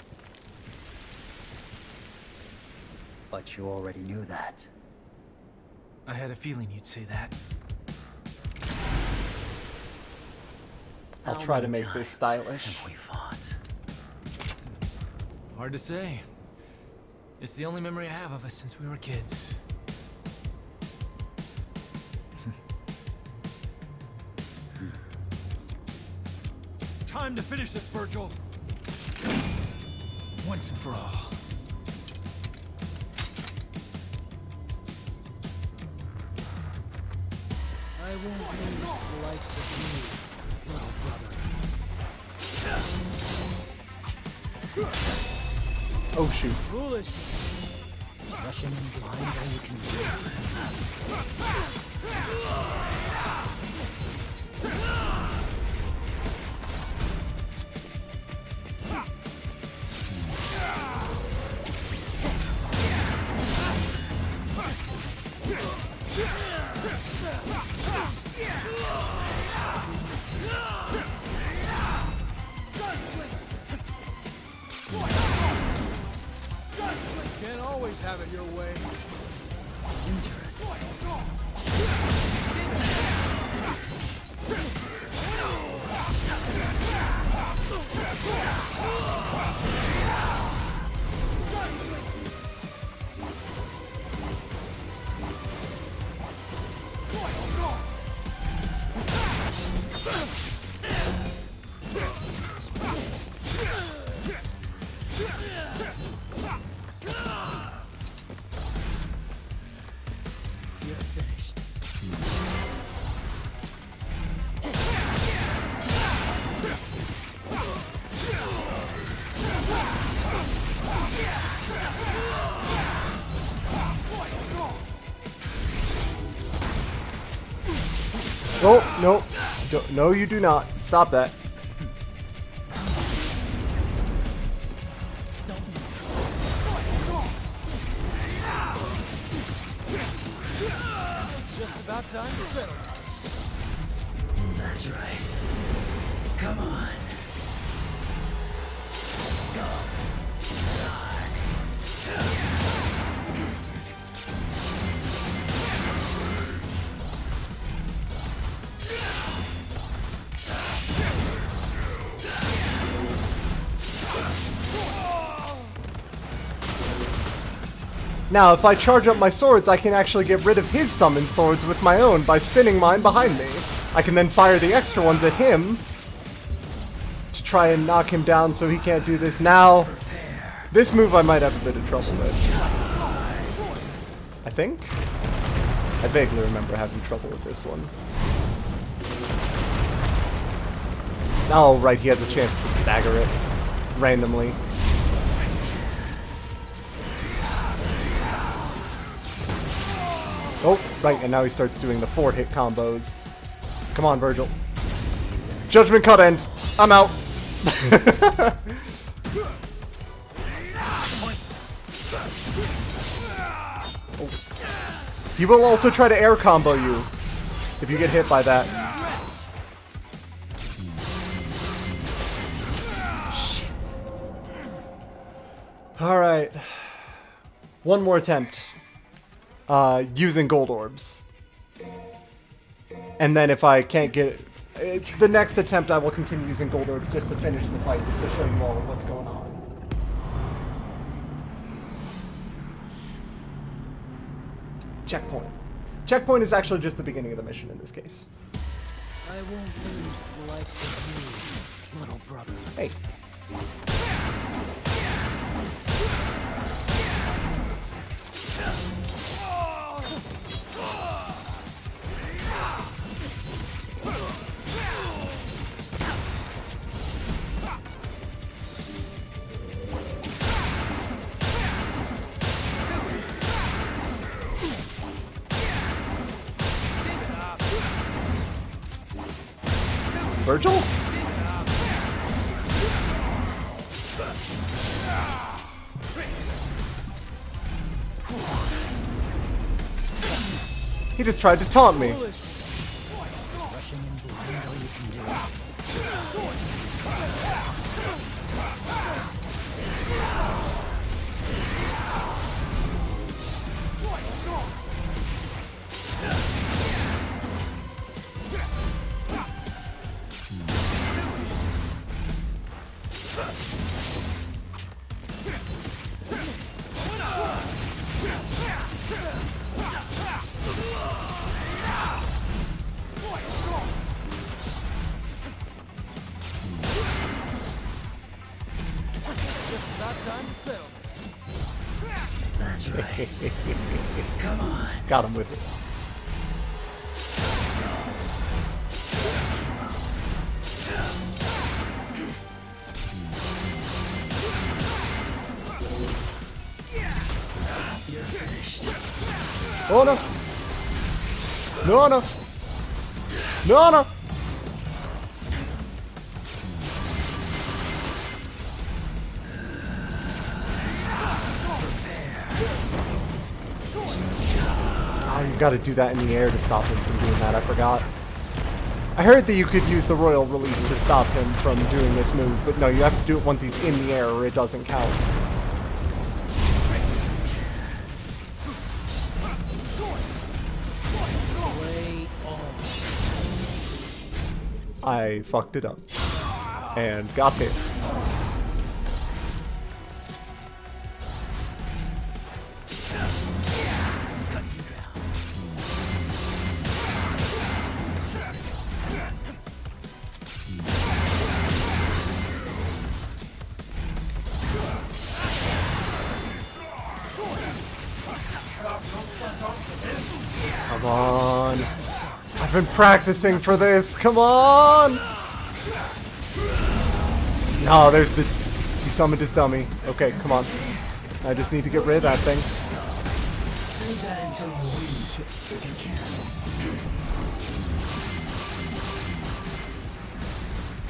[SPEAKER 11] But you already knew that.
[SPEAKER 9] I had a feeling you'd say that.
[SPEAKER 1] I'll try to make this stylish.
[SPEAKER 11] Have we fought?
[SPEAKER 9] Hard to say. It's the only memory I have of us since we were kids. Time to finish this, Virgil. Once and for all.
[SPEAKER 7] I won't lose to the likes of you, little brother.
[SPEAKER 1] Oh shoot.
[SPEAKER 7] Foolish. Rushing blind all you can do.
[SPEAKER 9] Can't always have it your way.
[SPEAKER 11] Interesting.
[SPEAKER 1] Oh, no. No, you do not. Stop that.
[SPEAKER 9] It's just about time to settle.
[SPEAKER 11] That's right. Come on.
[SPEAKER 1] Now, if I charge up my swords, I can actually get rid of his summoned swords with my own by spinning mine behind me. I can then fire the extra ones at him to try and knock him down so he can't do this. Now, this move I might have a bit of trouble with. I think? I vaguely remember having trouble with this one. Oh, right, he has a chance to stagger it randomly. Oh, right, and now he starts doing the 4-hit combos. Come on, Virgil. Judgment cut end. I'm out. Oh. He will also try to air combo you if you get hit by that. Shit. Alright. One more attempt. Using gold orbs. And then if I can't get it, the next attempt I will continue using gold orbs just to finish the fight, just to show you all what's going on. Checkpoint. Checkpoint is actually just the beginning of the mission in this case.
[SPEAKER 7] I won't lose to the likes of you, little brother.
[SPEAKER 1] Hey. Virgil? He just tried to taunt me.
[SPEAKER 11] That's right. Come on.
[SPEAKER 1] Got him with it.
[SPEAKER 11] You're finished.
[SPEAKER 1] Oh no! No, no! No, no! Oh, you gotta do that in the air to stop him from doing that, I forgot. I heard that you could use the royal release to stop him from doing this move, but no, you have to do it once he's in the air or it doesn't count. I fucked it up. And got hit. Come on. I've been practicing for this. Come on. No, there's the... He summoned his dummy. Okay, come on. I just need to get rid of that thing.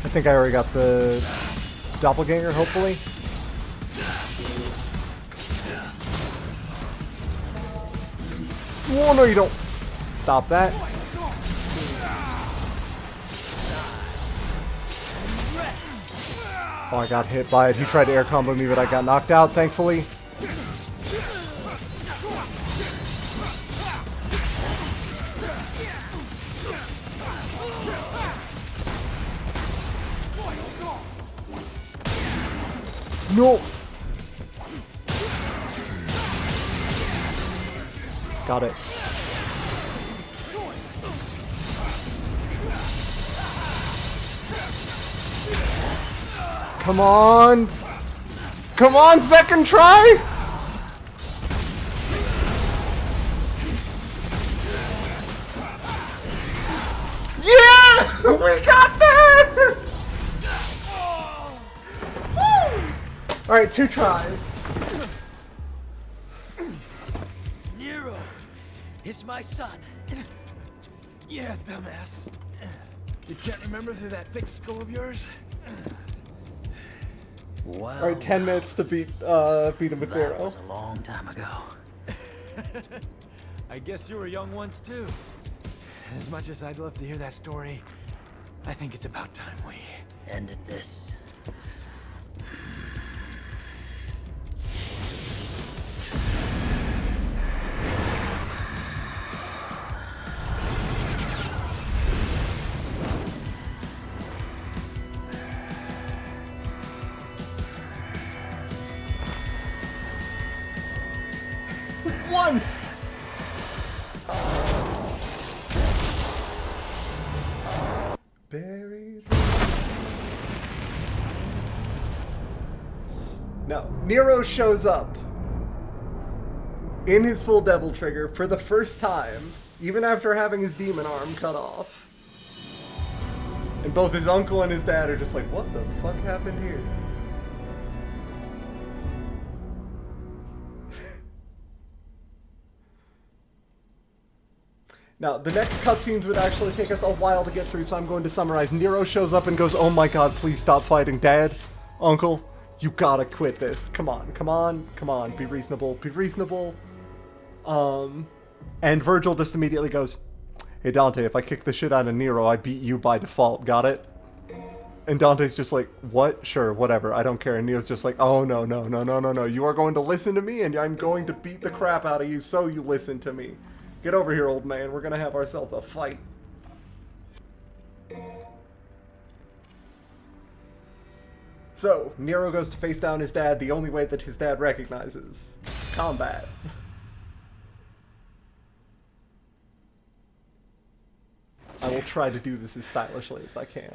[SPEAKER 1] I think I already got the doppelganger, hopefully. Oh, no, you don't. Stop that. Oh, I got hit by it. He tried to air combo me, but I got knocked out, thankfully. No! Got it. Come on! Come on, second try! Yeah! We got there! Alright, 2 tries.
[SPEAKER 7] Nero is my son.
[SPEAKER 9] Yeah, dumbass. You can't remember through that thick skull of yours?
[SPEAKER 11] Well,
[SPEAKER 1] Alright, 10 minutes to beat him with Nero.
[SPEAKER 11] that was a long time ago.
[SPEAKER 9] I guess you were young once too. As much as I'd love to hear that story, I think it's about time we
[SPEAKER 11] ended this.
[SPEAKER 1] Once! Buried. Now, Nero shows up in his full devil trigger for the first time, even after having his demon arm cut off. And both his uncle and his dad are just like, what the fuck happened here? Now, the next cutscenes would actually take us a while to get through, so I'm going to summarize. Nero shows up and goes, oh my god, please stop fighting. Dad, uncle, you gotta quit this. Come on, come on, come on. Be reasonable, be reasonable. And Virgil just immediately goes, hey Dante, if I kick the shit out of Nero, I beat you by default, got it? And Dante's just like, what? Sure, whatever, I don't care. And Neo's just like, oh no, no, no, no, no, no. You are going to listen to me, and I'm going to beat the crap out of you, so you listen to me. Get over here, old man. We're gonna have ourselves a fight. So, Nero goes to face down his dad the only way that his dad recognizes. Combat. I will try to do this as stylishly as I can.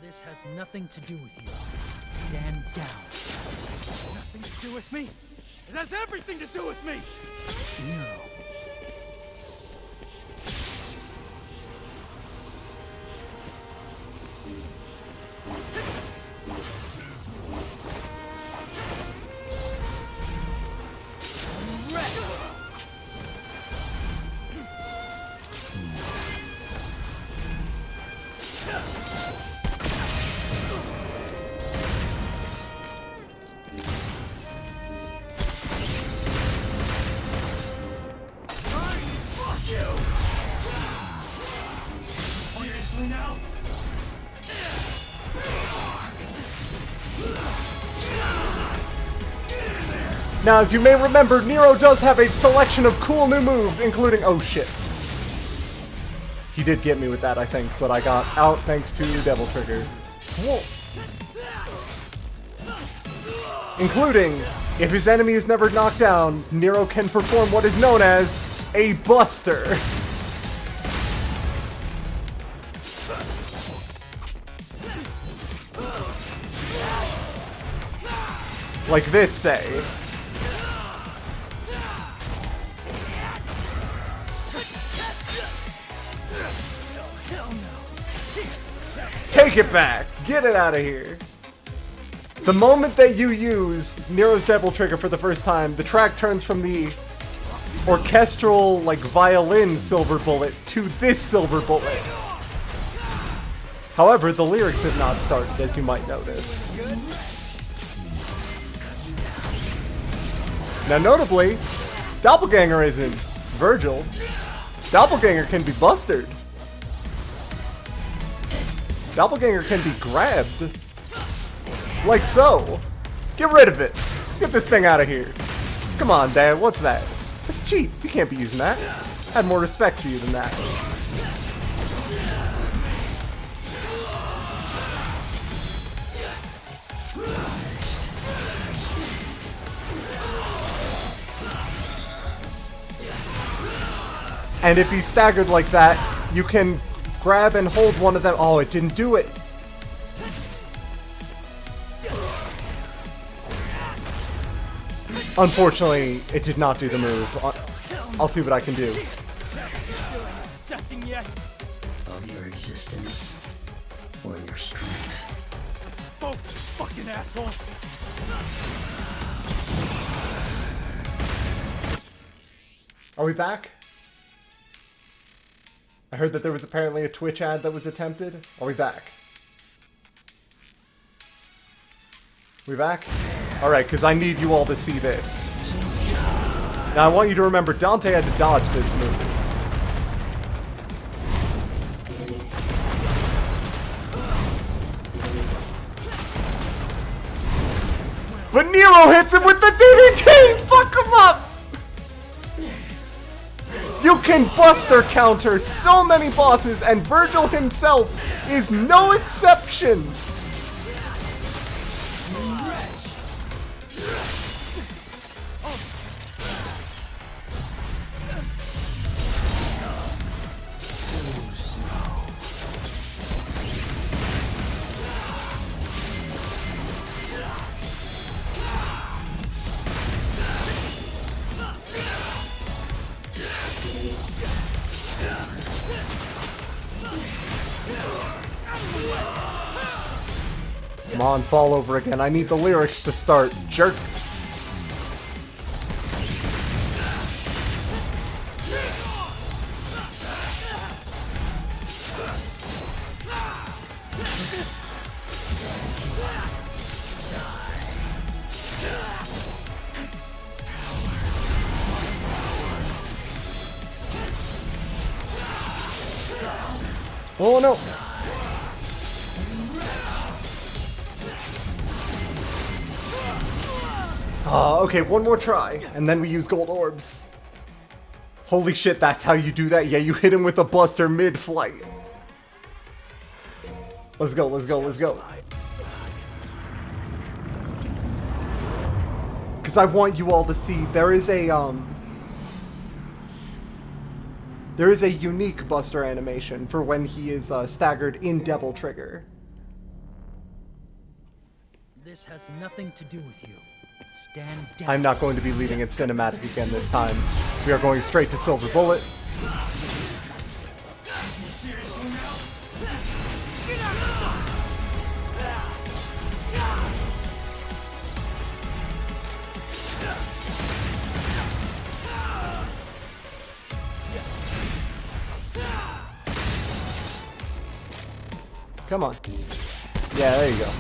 [SPEAKER 7] This has nothing to do with you. Stand down. Nothing to do with me. It has everything to do with me! Nero.
[SPEAKER 1] Now, as you may remember, Nero does have a selection of cool new moves, including... Oh, shit. He did get me with that, I think, but I got out thanks to Devil Trigger. Whoa. Including, if his enemy is never knocked down, Nero can perform what is known as a Buster. Like this, say. Take it back! Get it out of here! The moment that you use Nero's Devil Trigger for the first time, the track turns from the orchestral, like, violin Silver Bullet to this Silver Bullet. However, the lyrics have not started, as you might notice. Now, notably, Doppelganger isn't Virgil. Doppelganger can be bustered. Doppelganger can be grabbed. Like so. Get rid of it. Get this thing out of here. Come on, Dad, what's that? That's cheap. You can't be using that. I had more respect for you than that. And if he's staggered like that, you can grab and hold one of them. Oh, it didn't do it. Unfortunately, it did not do the move. I'll see what I can do.
[SPEAKER 11] Of your existence or your strength.
[SPEAKER 7] Both, fucking asshole.
[SPEAKER 1] Are we back? I heard that there was apparently a Twitch ad that was attempted. Are we back? We back? Alright, because I need you all to see this. Now I want you to remember, Dante had to dodge this move. But Nero hits him with the DDT! Fuck him up! You can buster counter so many bosses, and Virgil himself is no exception! Come on, fall over again. I need the lyrics to start. Jerk. Oh no. Okay, one more try, and then we use gold orbs. Holy shit, that's how you do that? Yeah, you hit him with a buster mid-flight. Let's go, let's go, let's go. Because I want you all to see, there is a unique buster animation for when he is staggered in Devil Trigger.
[SPEAKER 7] This has nothing to do with you. Stand down.
[SPEAKER 1] I'm not going to be leaving it cinematic again this time. We are going straight to Silver Bullet. Come on. Yeah, there you go.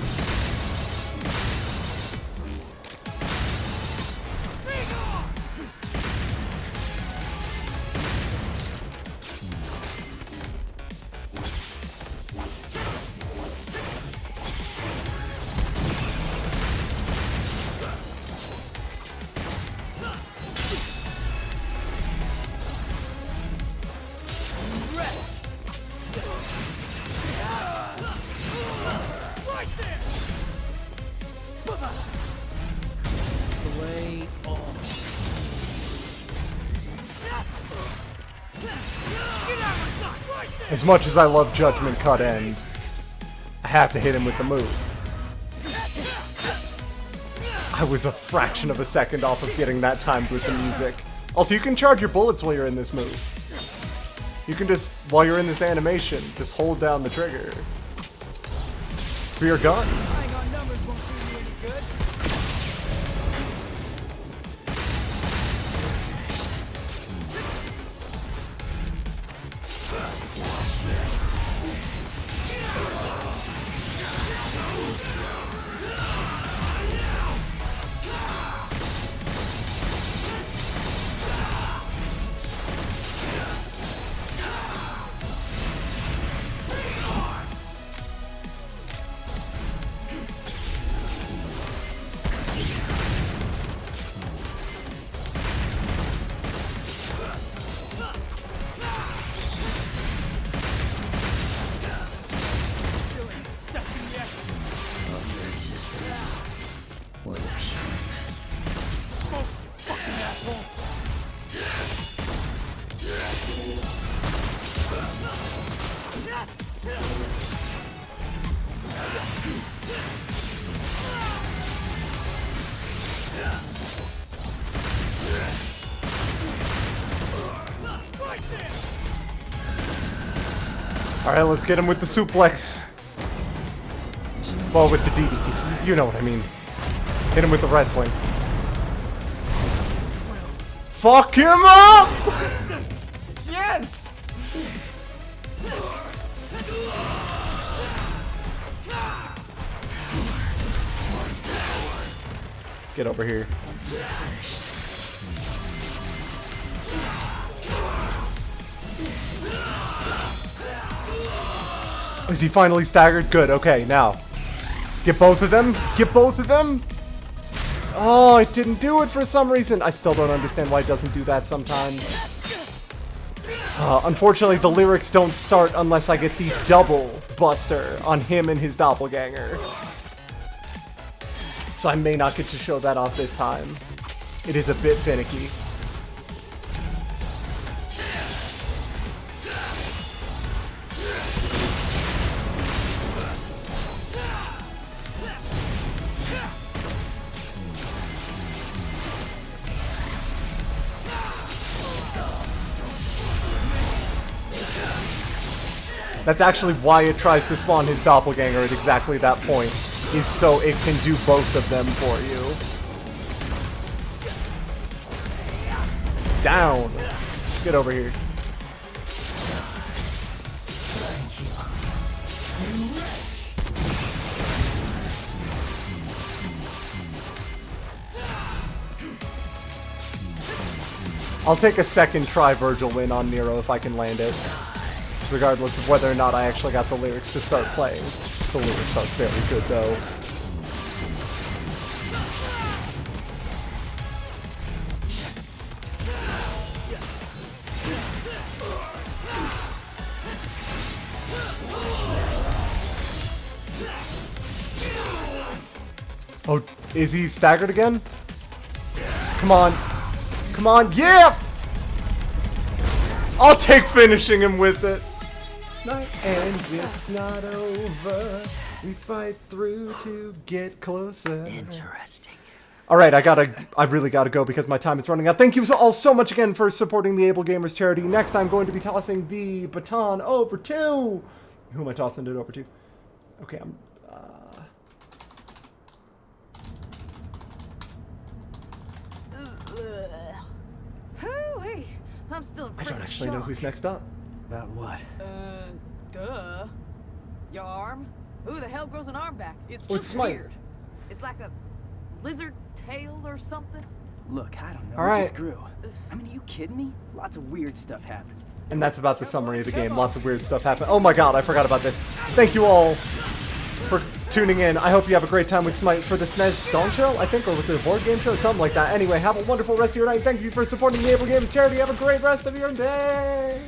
[SPEAKER 1] As much as I love Judgment Cut End, I have to hit him with the move. I was a fraction of a second off of getting that timed with the music. Also, you can charge your bullets while you're in this move. You can just, while you're in this animation, just hold down the trigger for your gun. Alright, let's get him with the suplex. Well, with the DDT. You know what I mean. Hit him with the wrestling. Fuck him up! Yes! Get over here. Is he finally staggered? Good, okay, now. Get both of them. Get both of them. Oh, it didn't do it for some reason. I still don't understand why it doesn't do that sometimes. Unfortunately, the lyrics don't start unless I get the double buster on him and his doppelganger. So I may not get to show that off this time. It is a bit finicky. That's actually why it tries to spawn his doppelganger at exactly that point, is so it can do both of them for you. Down! Get over here. I'll take a second try Virgil win on Nero if I can land it. Regardless of whether or not I actually got the lyrics to start playing. The lyrics are very good, though. Oh, is he staggered again? Come on. Come on, yeah! I'll take finishing him with it. Night ends, it's not over. We fight through to get closer.
[SPEAKER 11] Interesting.
[SPEAKER 1] Alright, I really gotta go because my time is running out. Thank you all so much again for supporting the AbleGamers charity. Next, I'm going to be tossing the baton over to... Who am I tossing it over to? Okay, I'm...
[SPEAKER 3] Hoo-wee. I'm still in
[SPEAKER 1] I don't
[SPEAKER 3] freaking
[SPEAKER 1] actually know
[SPEAKER 3] shock.
[SPEAKER 1] who's next up.
[SPEAKER 11] About what?
[SPEAKER 3] Duh. Your arm? Who the hell grows an arm back? It's
[SPEAKER 1] Well,
[SPEAKER 3] just
[SPEAKER 1] it's Smite.
[SPEAKER 3] weird. It's like a lizard tail or something.
[SPEAKER 2] Look, I don't know.
[SPEAKER 1] All
[SPEAKER 2] It
[SPEAKER 1] right.
[SPEAKER 2] just grew. I mean, are you kidding me? Lots of weird stuff happened.
[SPEAKER 1] And that's about the summary of the game. Lots of weird stuff happened. Oh my god, I forgot about this. Thank you all for tuning in. I hope you have a great time with Smite for the SNES Dawn Show, I think, or was it a board game show? Something like that. Anyway, have a wonderful rest of your night. Thank you for supporting the AbleGamers charity. Have a great rest of your day.